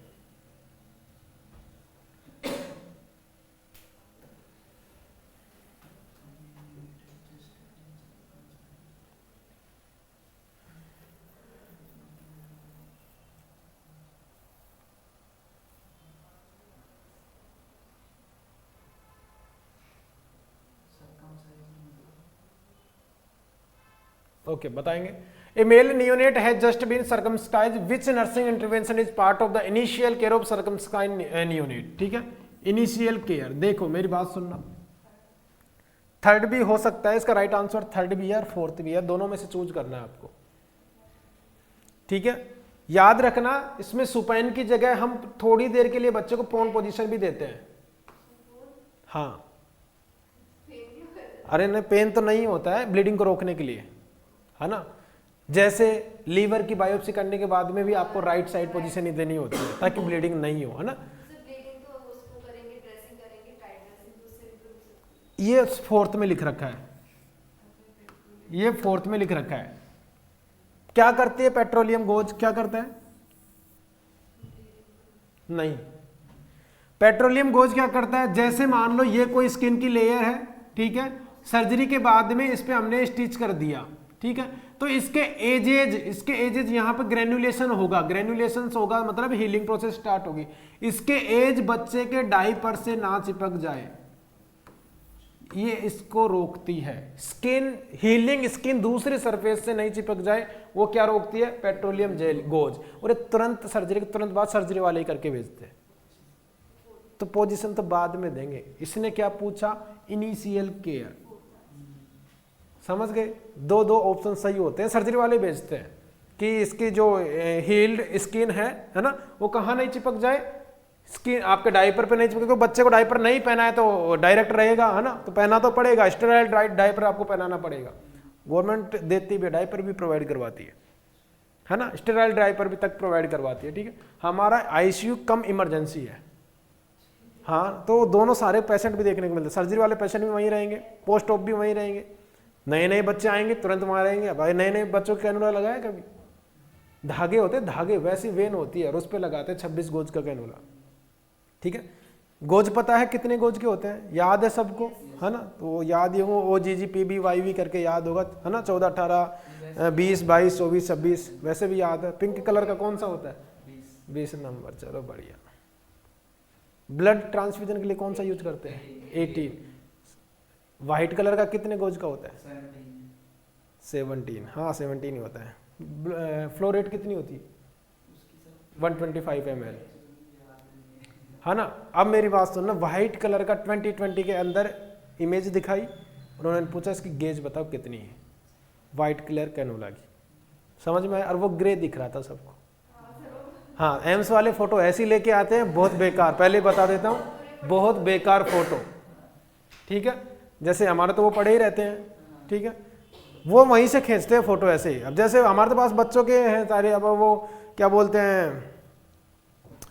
ओके बताएंगे, a male neonate has just been circumcised, which nursing intervention is part of the initial care of circumcised neonate, ठीक है, इनिशियल केयर। देखो मेरी बात सुनना, थर्ड भी हो सकता है इसका राइट आंसर, थर्ड भी है और फोर्थ भी है, दोनों में से चूज करना है आपको, ठीक है। याद रखना इसमें सुपाइन की जगह हम थोड़ी देर के लिए बच्चे को प्रोन पोजीशन भी देते हैं, हाँ, अरे नहीं पेन तो नहीं होता है, ब्लीडिंग को रोकने के लिए, है ना, जैसे लीवर की बायोप्सी करने के बाद में भी आपको राइट साइड पोजीशन ही देनी होती है ताकि ब्लीडिंग नहीं हो, है ना। ये फोर्थ में लिख रखा है, ये फोर्थ में लिख रखा है। क्या करती है पेट्रोलियम गोज, क्या करता है, नहीं, पेट्रोलियम गोज क्या करता है, जैसे मान लो ये कोई स्किन की लेयर है, ठीक है, सर्जरी के बाद में इस पे हमने स्टिच कर दिया, ठीक है, तो इसके एजेज यहाँ पे ग्रेनुलेशन होगा, ग्रेनुलेशन होगा मतलब हीलिंग प्रोसेस स्टार्ट होगी, इसके एज बच्चे के डायपर से ना चिपक जाए, ये इसको रोकती है। स्किन हीलिंग, स्किन दूसरे सरफेस से नहीं चिपक जाए, वो क्या रोकती है, पेट्रोलियम जेल गोज, और ये तुरंत सर्जरी के तुरंत बाद सर्जरी वाले ही करके भेजते हैं, तो पोजीशन तो बाद में देंगे। इसने क्या पूछा, इनिशियल केयर, समझ गए, दो ऑप्शन सही होते हैं, सर्जरी वाले भेजते हैं कि इसकी जो हील्ड स्किन है ना, वो कहाँ नहीं चिपक जाए, स्किन आपके डायपर पे नहीं चिपके, क्योंकि बच्चे को डायपर नहीं पहना है तो डायरेक्ट रहेगा, है ना, तो पहना तो पड़ेगा, स्टेराइल डायपर आपको पहनाना पड़ेगा, गवर्नमेंट देती भी, डायपर भी प्रोवाइड करवाती है ना, स्टेराइल डायपर भी तक प्रोवाइड करवाती है, ठीक है। हमारा ICU कम इमरजेंसी है, हाँ, तो दोनों सारे पेशेंट भी देखने को मिलते हैं, सर्जरी वाले पेशेंट भी वहीं रहेंगे, पोस्ट ऑप भी वहीं रहेंगे, नए बच्चे आएंगे तुरंत वहाँ रहेंगे। भाई नए बच्चों के कैनुला लगाया कभी, धागे होते हैं, धागे वैसी वेन होती है और उस पर लगाते हैं 26 गोज का कैनुला, ठीक है। गोज पता है कितने गोज के होते हैं, याद है सबको, है ना, तो याद ही हो, OGG PB YV करके याद होगा, है ना, 14 18 20 22 24 26, वैसे भी याद है। पिंक कलर का कौन सा होता है, 20 नंबर, चलो बढ़िया। ब्लड ट्रांसफ्यूजन के लिए कौन सा यूज करते हैं, 18। व्हाइट कलर का कितने गोज का होता है, 17, हाँ 17 ही होता है। फ्लो रेट कितनी होती है, 125 ml, है ना। अब मेरी बात सुनना, व्हाइट कलर का 2020 के अंदर इमेज दिखाई, उन्होंने पूछा इसकी गेज बताओ कितनी है, व्हाइट कलर कैनुला की, समझ में आया, और वो ग्रे दिख रहा था सबको। हाँ, एम्स वाले फोटो ऐसी लेके आते हैं, बहुत बेकार, पहले बता देता हूँ, बहुत बेकार फोटो, ठीक है, जैसे हमारे तो वो पड़े ही रहते हैं, ठीक है, वो वहीं से खींचते हैं फोटो ऐसे ही। अब जैसे हमारे तो पास बच्चों के हैं सारे, अब वो क्या बोलते हैं,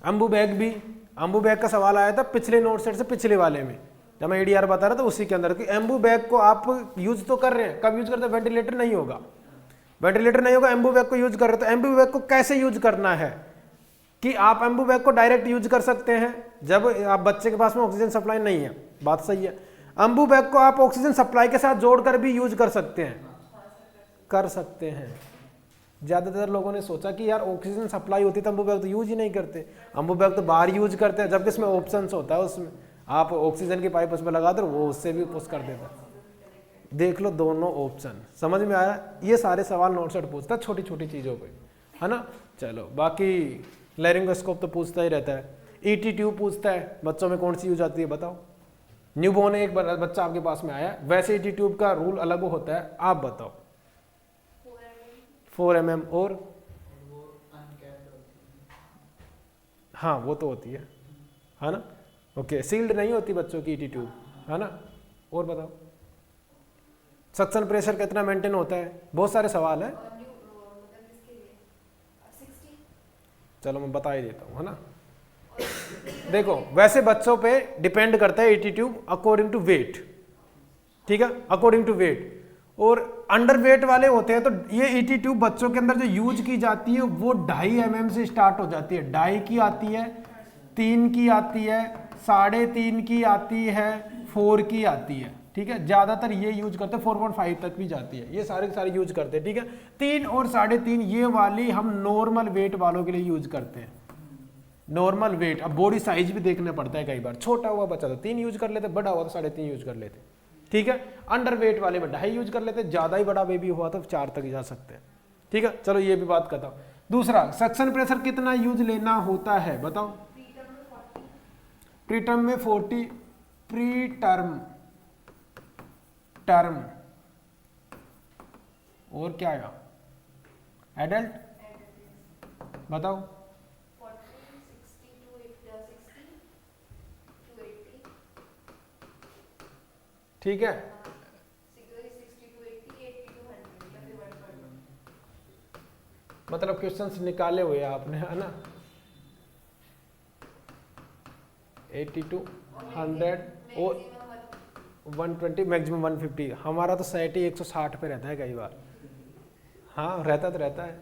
अम्बू बैग का सवाल आया था पिछले नोट सेट से पिछले वाले में, जब मैं ADR बता रहा था उसी के अंदर कि एम्बू बैग को आप यूज तो कर रहे हैं, कब यूज करते हैं, वेंटिलेटर नहीं होगा, एम्बू बैग को यूज कर रहे, तो एम्बू बैग को कैसे यूज करना है कि आप एम्बू बैग को डायरेक्ट यूज कर सकते हैं जब आप बच्चे के पास में ऑक्सीजन सप्लाई नहीं है, बात सही है। एम्बू बैग को आप ऑक्सीजन सप्लाई के साथ जोड़कर भी यूज कर सकते हैं, ज्यादातर लोगों ने सोचा कि यार ऑक्सीजन सप्लाई होती तो एम्बू बैग तो यूज ही नहीं करते, एम्बू बैग तो बाहर यूज करते हैं, जबकि इसमें ऑप्शन होता है, उसमें आप ऑक्सीजन की पाइप उसमें लगा दो, वो उससे भी पुश कर देता है। देख लो दोनों ऑप्शन, समझ में आया। ये सारे सवाल नोट सेट पूछता है छोटी छोटी चीजों पे, है ना। चलो बाकी लैरिंगोस्कोप तो पूछता ही रहता है, ET ट्यूब पूछता है बच्चों में कौन सी यूज आती है बताओ, न्यूबॉर्न एक बच्चा आपके पास में आया, वैसे ET ट्यूब का रूल अलग होता है, आप बताओ। 4 mm और हाँ वो तो होती है ना। ओके, सील्ड नहीं होती बच्चों की ईटी ट्यूब, है ना। और बताओ सक्शन प्रेशर कितना मेंटेन होता है, बहुत सारे सवाल है। चलो मैं बता ही देता हूँ, है ना। देखो वैसे बच्चों पे डिपेंड करता है ET tube according to weight, ठीक है, अकॉर्डिंग टू वेट। और अंडर वेट वाले होते हैं तो ये ईटी ट्यूब बच्चों के अंदर जो यूज की जाती है वो 2.5 mm से स्टार्ट हो जाती है। 2.5 की आती है, 3 की आती है, 3.5 की आती है, 4 की आती है, ठीक है। ज्यादातर ये यूज करते हैं, 4.5 तक भी जाती है, ये सारे के सारे यूज करते हैं, ठीक है। 3 और 3.5 ये वाली हम नॉर्मल वेट वालों के लिए यूज करते हैं, नॉर्मल वेट। अब बॉडी साइज भी देखना पड़ता है, कई बार छोटा हुआ बच्चा तो 3 यूज कर लेते, बड़ा हुआ तो 3.5 यूज कर लेते, ठीक है। अंडर वेट वाले में 2.5 यूज कर लेते, ज्यादा ही बड़ा बेबी हुआ तो 4 तक जा सकते हैं, ठीक है। चलो ये भी बात करता हूं। दूसरा, सक्शन प्रेशर कितना यूज लेना होता है बताओ। प्री टर्म में 40, प्री टर्म, टर्म और क्या आएगा, एडल्ट बताओ। ठीक है, मतलब क्वेश्चंस निकाले हुए आपने, है ना। 80 to 100 और 120, मैक्सिमम 150। हमारा तो सेट ही 160 पे रहता है कई बार। हाँ रहता तो रहता है,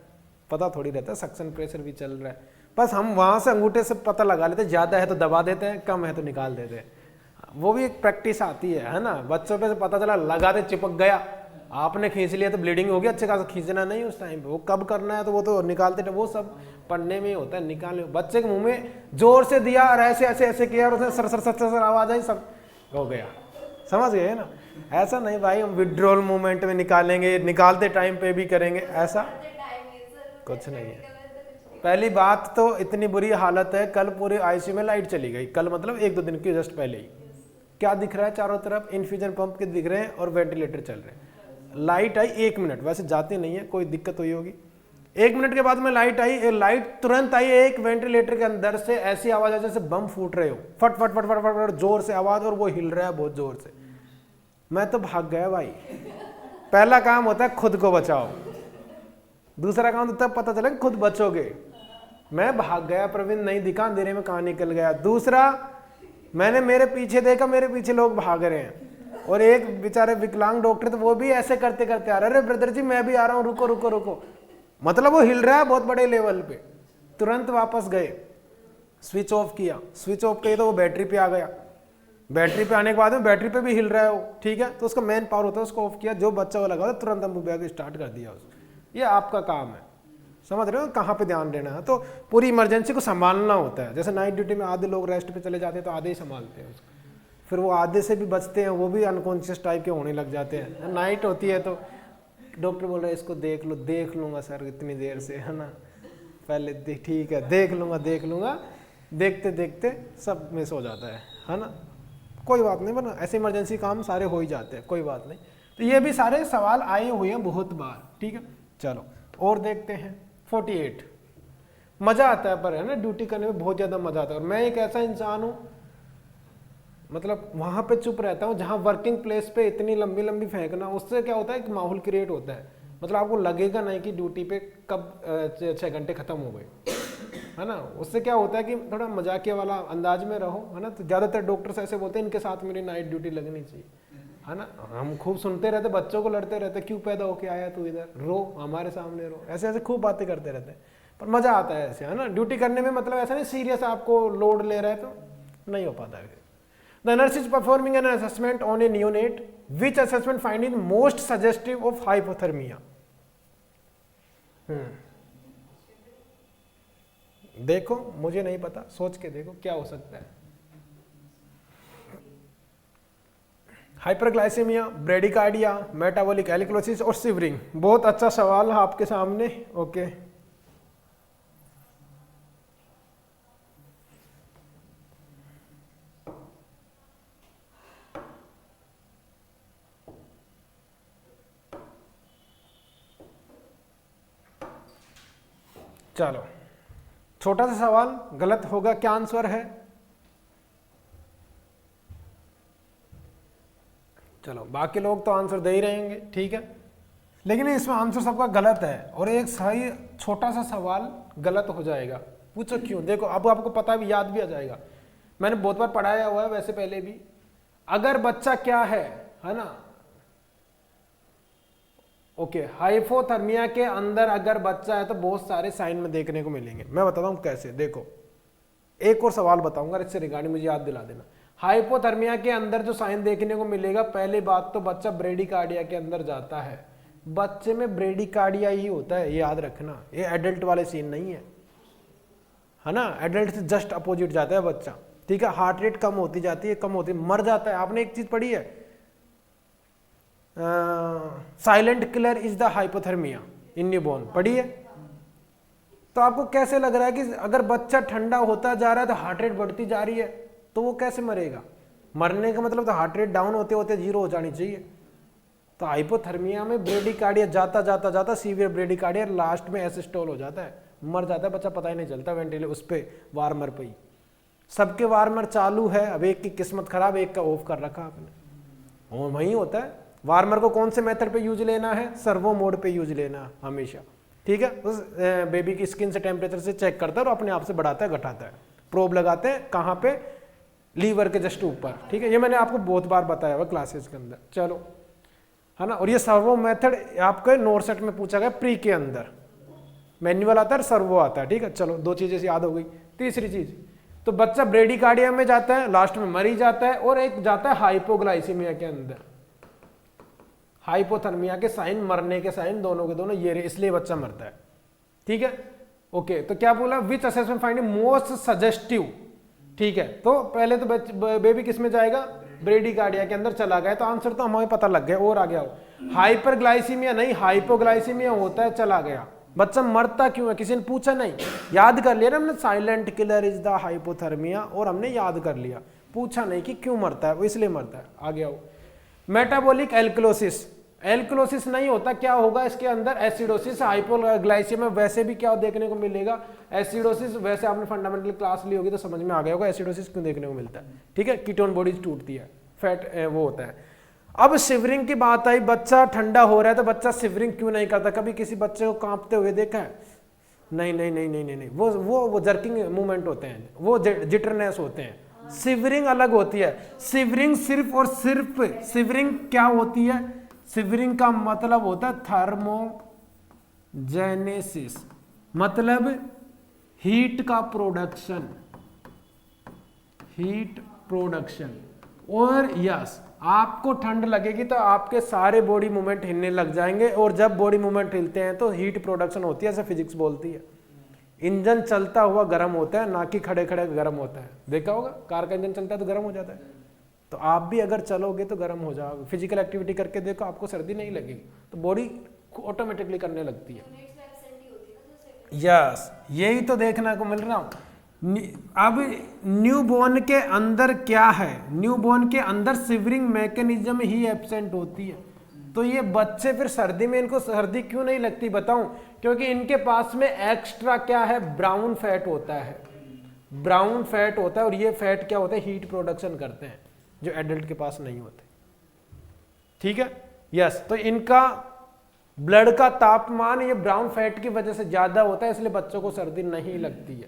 पता थोड़ी रहता है, सक्शन प्रेशर भी चल रहा है, बस हम वहाँ से अंगूठे से पता लगा लेते हैं, ज़्यादा है तो दबा देते हैं, कम है तो निकाल देते हैं। वो भी एक प्रैक्टिस आती है ना। बच्चों पे से पता चला लगाते चिपक गया, आपने खींच लिया तो ब्लीडिंग होगी, अच्छे खासा खींचना नहीं उस टाइम पे, वो कब करना है तो वो तो निकालते, वो सब पढ़ने में होता है, निकालने। बच्चे के मुंह में जोर से दिया और ऐसे ऐसे ऐसे किया और उसने सर सर सर सर आवाज आई, सब हो गया, समझ गए ना। ऐसा नहीं भाई हम विड्रॉल मूवमेंट में निकालेंगे, निकालते टाइम पे भी करेंगे, ऐसा कुछ नहीं है। पहली बात तो इतनी बुरी हालत है, कल पूरे आईसीयू में लाइट चली गई, कल मतलब 1-2 दिन की जस्ट पहले ही। क्या दिख रहा है चारों तरफ, इन्फ्यूजन पंप के दिख रहे हैं और वेंटिलेटर चल रहे हैं। लाइट आई 1 मिनट, वैसे जाती नहीं है, कोई दिक्कत हुई होगी। 1 मिनट के बाद में लाइट आई, लाइट तुरंत आई, एक वेंटिलेटर के अंदर से ऐसी आवाज आई जैसे बम फूट रहे हो, फट फट फट फट फट जोर से आवाज, और वो हिल रहा है बहुत जोर से। मैं तो भाग गया भाई। पहला काम होता है खुद को बचाओ, दूसरा काम तब पता चला खुद बचोगे। मैं भाग गया, प्रवीण नहीं दिखा, अंधेरे में कहाँ निकल गया। दूसरा, मैंने मेरे पीछे देखा, मेरे पीछे लोग भाग रहे हैं, और एक बेचारे विकलांग डॉक्टर तो वो भी ऐसे करते करते आ रहे, अरे ब्रदर जी मैं भी आ रहा हूँ, रुको रुको रुको। मतलब वो हिल रहा है बहुत बड़े लेवल पे। तुरंत वापस गए, स्विच ऑफ किया, स्विच ऑफ किया तो वो बैटरी पे आ गया, बैटरी पे आने के बाद में बैटरी पे भी हिल रहा है वो, ठीक है। तो उसका मेन पावर होता है, उसको ऑफ किया, जो बच्चा वो लगा तुरंत हम बैग स्टार्ट कर दिया उसको। ये आपका काम है, समझ रहे हो कहाँ पे ध्यान देना है। तो पूरी इमरजेंसी को संभालना होता है। जैसे नाइट ड्यूटी में आधे लोग रेस्ट पे चले जाते हैं तो आधे ही संभालते हैं उसको, फिर वो आधे से भी बचते हैं, वो भी अनकॉन्शियस टाइप के होने लग जाते हैं। नाइट होती है तो डॉक्टर बोल रहा है इसको देख लो, देख लूँगा सर इतनी देर से, है ना, पहले ठीक है देख लूँगा देख लूँगा, देखते देखते सब मिस हो जाता है ना। कोई बात नहीं, वरना ऐसे इमरजेंसी काम सारे हो ही जाते हैं, कोई बात नहीं। तो ये भी सारे सवाल आए हुए हैं बहुत बार, ठीक है। चलो और देखते हैं 48। मज़ा आता है पर, है ना, ड्यूटी करने में बहुत ज़्यादा मज़ा आता है। और मैं एक ऐसा इंसान हूँ, मतलब वहाँ पे चुप रहता हूँ जहाँ वर्किंग प्लेस पे इतनी लंबी लंबी फेंकना, उससे क्या होता है कि माहौल क्रिएट होता है। मतलब आपको लगेगा नहीं कि ड्यूटी पे कब 6 घंटे खत्म हो गए, है ना। उससे क्या होता है कि थोड़ा मजाकिया वाला अंदाज में रहो, है ना। तो ज़्यादातर डॉक्टर्स ऐसे बोलते हैं इनके साथ मेरी नाइट ड्यूटी लगनी चाहिए, है ना। हम खूब सुनते रहते, बच्चों को लड़ते रहते, क्यों पैदा होके आया तू इधर, रो हमारे सामने रो, ऐसे ऐसे खूब बातें करते रहते हैं। पर मज़ा आता है ऐसे, है ना, ड्यूटी करने में। मतलब ऐसा नहीं सीरियस आपको लोड ले रहा है तो नहीं हो पाता है। The nurse is performing an assessment on a neonate. Which assessment finding most suggestive of hypothermia? देखो मुझे नहीं पता, सोच के देखो क्या हो सकता है। हाइपरग्लाइसेमिया, ब्रेडिकार्डिया, मेटाबॉलिक एलिक्लोसिस और सिवरिंग। बहुत अच्छा सवाल है आपके सामने, ओके। चलो छोटा सा सवाल गलत होगा, क्या आंसर है? चलो बाकी लोग तो आंसर दे ही रहेंगे, ठीक है, लेकिन इसमें आंसर सबका गलत है और एक सही छोटा सा सवाल गलत हो जाएगा। पूछो क्यों? देखो अब आपको पता भी, याद भी आ जाएगा, मैंने बहुत बार पढ़ाया हुआ है वैसे पहले भी। अगर बच्चा क्या है ना, ओके, हाइपोथर्मिया के अंदर अगर बच्चा है तो बहुत सारे साइन में देखने को मिलेंगे। मैं बताता हूं कैसे। देखो एक और सवाल बताऊंगा इससे रिगार्डिंग, मुझे याद दिला देना। हाइपोथर्मिया के अंदर जो साइन देखने को मिलेगा, पहली बात तो बच्चा ब्रेडिकार्डिया के अंदर जाता है। बच्चे में ब्रेडिकार्डिया ही होता है, ये याद रखना, ये एडल्ट वाले सीन नहीं है ना। एडल्ट से जस्ट अपोजिट जाता है बच्चा, ठीक है। हार्ट रेट कम होती जाती है, कम होती, मर जाता है। आपने एक चीज पढ़ी है, silent killer is the hypothermia in newborn, पढ़ी है? तो आपको कैसे लग रहा है कि अगर बच्चा ठंडा होता जा रहा है तो हार्ट रेट बढ़ती जा रही है, तो वो कैसे मरेगा? मरने का मतलब तो हार्ट रेट डाउन होते होते जीरो हो जानी चाहिए। तो हाइपोथर्मिया में ब्रेडिकार्डिया जाता जाता जाता सीवियर ब्रेडिकार्डिया, लास्ट में एसिस्टोल हो जाता है, मर जाता है बच्चा, पता ही नहीं चलता वेंटिलेटर उस पे वार्मर पे ही। सबके वार्मर चालू है, अब एक की किस्मत खराब, एक का ऑफ कर रखा आपने, और वही होता है। वार्मर को कौन से मेथड पे यूज लेना है? सर्वो मोड पे यूज लेना है हमेशा, ठीक है। उस बेबी की स्किन से टेम्परेचर से चेक करता है और अपने आप से बढ़ाता है घटाता है। प्रोब लगाते हैं कहाँ पे? लीवर के जस्ट ऊपर, ठीक है। ये मैंने आपको बहुत बार बताया हुआ क्लासेस के अंदर, चलो, है ना। और ये सर्वो मेथड आपके नोट सेट में पूछा गया प्री के अंदर, मैनुअल आता है, सर्वो आता है, ठीक है। चलो दो चीजें याद हो गई। तीसरी चीज, तो बच्चा ब्रेडिकार्डिया में जाता है, लास्ट में मर ही जाता है, और एक जाता है हाइपोग्लाइसीमिया के अंदर। हाइपोथर्मिया के साइन, मरने के साइन दोनों के दोनों ये रहे, इसलिए बच्चा मरता है, ठीक है। ओके, तो क्या बोला? विच असेसमेंट फाइंडिंग मोस्ट सजेस्टिव, ठीक है। तो पहले तो बेबी किस में जाएगा? ब्रेडिकार्डिया के अंदर चला गया, तो आंसर तो हमें पता लग गया। और आ गया हाइपरग्लाइसीमिया नहीं, हाइपोग्लाइसीमिया होता है, चला गया। बच्चा मरता क्यों है? किसी ने पूछा नहीं, याद कर लिया ना हमने, silent killer is the hypothermia, और हमने याद कर लिया, पूछा नहीं कि क्यों मरता है, वो इसलिए मरता है। आ गया। मेटाबॉलिक एल्कलोसिस, एल्कलोसिस नहीं होता, क्या होगा इसके अंदर? एसिडोसिस। हाइपोग्लाइसीमिया में वैसे भी क्या देखने को मिलेगा? एसिडोसिस। वैसे आपने फंडामेंटल क्लास ली होगी तो समझ में आ गया होगा एसिडोसिस क्यों देखने को मिलता है, ठीक है। कीटोन बॉडीज टूटती है, फैट वो होता है। अब शिवरिंग की बात आई, बच्चा ठंडा हो रहा है तो बच्चा शिवरिंग क्यों नहीं करता? कभी किसी बच्चे को कांपते हुए देखा है? नहीं नहीं नहीं नहीं नहीं, वो जर्किंग मूवमेंट होते हैं, वो जिटरनेस होते हैं। शिवरिंग अलग होती है। शिवरिंग सिर्फ और सिर्फ, शिवरिंग क्या होती है? शिवरिंग का मतलब होता है थर्मोजेनेसिस, मतलब हीट का प्रोडक्शन, हीट प्रोडक्शन। और यस, आपको ठंड लगेगी तो आपके सारे बॉडी मूवमेंट हिलने लग जाएंगे, और जब बॉडी मूवमेंट हिलते हैं तो हीट प्रोडक्शन होती है, ऐसे फिजिक्स बोलती है। इंजन चलता हुआ गर्म होता है, ना कि खड़े खड़े गर्म होता है। देखा होगा कार का इंजन चलता है तो गर्म हो जाता है, तो आप भी अगर चलोगे तो गर्म हो जाओगे। फिजिकल एक्टिविटी करके देखो, आपको सर्दी नहीं लगेगी, तो बॉडी ऑटोमेटिकली करने लगती है। यस, यही तो देखने को मिल रहा हूँ। अब न्यूबॉर्न के अंदर क्या है? न्यूबॉर्न के अंदर शिवरिंग मैकेनिज्म ही एब्सेंट होती है। तो ये बच्चे फिर सर्दी में, इनको सर्दी क्यों नहीं लगती बताऊं? क्योंकि इनके पास में एक्स्ट्रा क्या है? ब्राउन फैट होता है, ब्राउन फैट होता है, और ये फैट क्या होता है? हीट प्रोडक्शन करते हैं, जो एडल्ट के पास नहीं होते, ठीक है। यस, तो इनका ब्लड का तापमान ये ब्राउन फैट की वजह से ज्यादा होता है, इसलिए बच्चों को सर्दी नहीं लगती है,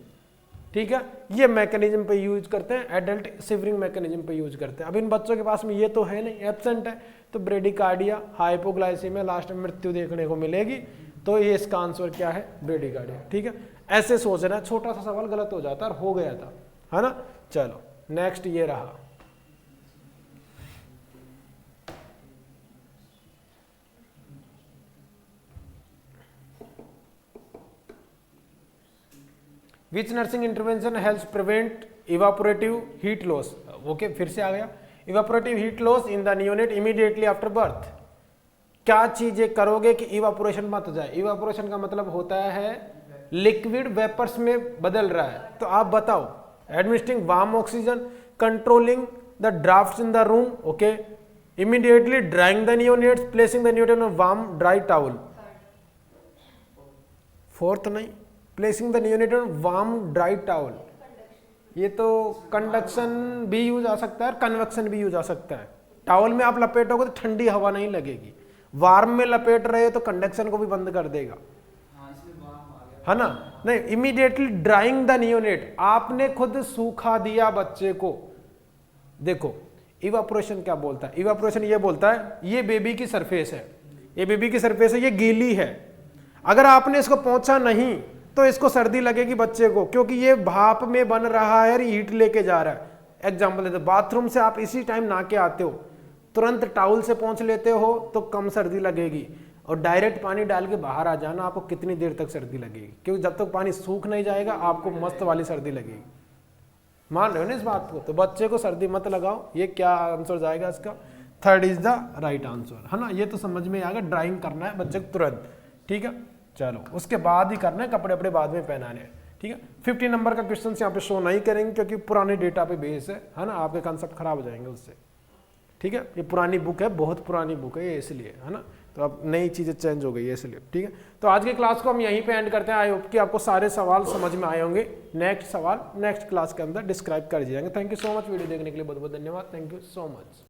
ठीक है। ये मैकेनिज्म पे यूज करते हैं, एडल्ट शिवरिंग मैकेनिज्म पे यूज करते हैं। अब इन बच्चों के पास में ये तो है नहीं, एब्सेंट है, तो ब्रेडिकार्डिया, हाइपोग्लाइसीमिया, लास्ट में मृत्यु देखने को मिलेगी। तो ये इसका आंसर क्या है? ब्रेडिकार्डिया, ठीक है। ऐसे सोचना, छोटा सा सवाल गलत हो जाता और हो गया था, है ना। चलो नेक्स्ट ये रहा, विच nursing intervention helps prevent evaporative heat loss? Okay, फिर से आ गया। Evaporative heat loss in the neonate immediately after birth. क्या चीजें करोगे कि इवापोरेशन मत जाए? इवापोरेशन का मतलब होता है लिक्विड वेपर्स में बदल रहा है, तो आप बताओ। Administering warm oxygen, controlling the draughts in the room, okay, immediately drying the neonates, placing the neonate on warm dry towel. Fourth नहीं, placing the neonate on warm dry towel, ये तो कंडक्शन भी यूज आ सकता है और convection भी use आ सकता है। टॉवल में आप लपेटोगे तो ठंडी हवा नहीं लगेगी, वार्म में लपेट रहे हो तो कंडक्शन को भी बंद कर देगा, है ना। नहीं, इमीडिएटली ड्राइंग द नियोनेट, आपने खुद सूखा दिया बच्चे को। देखो इवापोरेशन क्या बोलता है, इवापोरेशन ये बोलता है ये बेबी की सरफेस है, ये बेबी की सरफेस है, ये गीली है, अगर आपने इसको पोंछा नहीं तो इसको सर्दी लगेगी बच्चे को, क्योंकि ये भाप में बन रहा है और हीट लेके जा रहा है। एग्जाम्पल देते, बाथरूम से आप इसी टाइम नहा के आते हो, तुरंत टाउल से पोंछ लेते हो तो कम सर्दी लगेगी, और डायरेक्ट पानी डाल के बाहर आ जाना, आपको कितनी देर तक सर्दी लगेगी, क्योंकि जब तक पानी सूख नहीं जाएगा आपको मस्त वाली सर्दी लगेगी। मान रहे हो ना इस बात को। तो बच्चे को सर्दी मत लगाओ, ये क्या आंसर जाएगा इसका, third is the right answer, है ना। ये तो समझ में आएगा, ड्राइंग करना है बच्चे को तुरंत, ठीक है। चलो उसके बाद ही करना है, कपड़े अपने बाद में पहनाने हैं, ठीक है। 50 नंबर का क्वेश्चन यहाँ पे शो नहीं करेंगे क्योंकि पुराने डेटा पे बेस है ना, आपके कंसेप्ट खराब हो जाएंगे उससे, ठीक है। ये पुरानी बुक है, बहुत पुरानी बुक है ये, इसलिए, है ना। तो अब नई चीज़ें चेंज हो गई है इसलिए, ठीक है। तो आज की क्लास को हम यहीं पे एंड करते हैं। आई होप कि आपको सारे सवाल समझ में आए होंगे। नेक्स्ट सवाल नेक्स्ट क्लास के अंदर डिस्क्राइब कर दिए जाएंगे। Thank you so much, video देखने के लिए बहुत बहुत धन्यवाद। Thank you so much.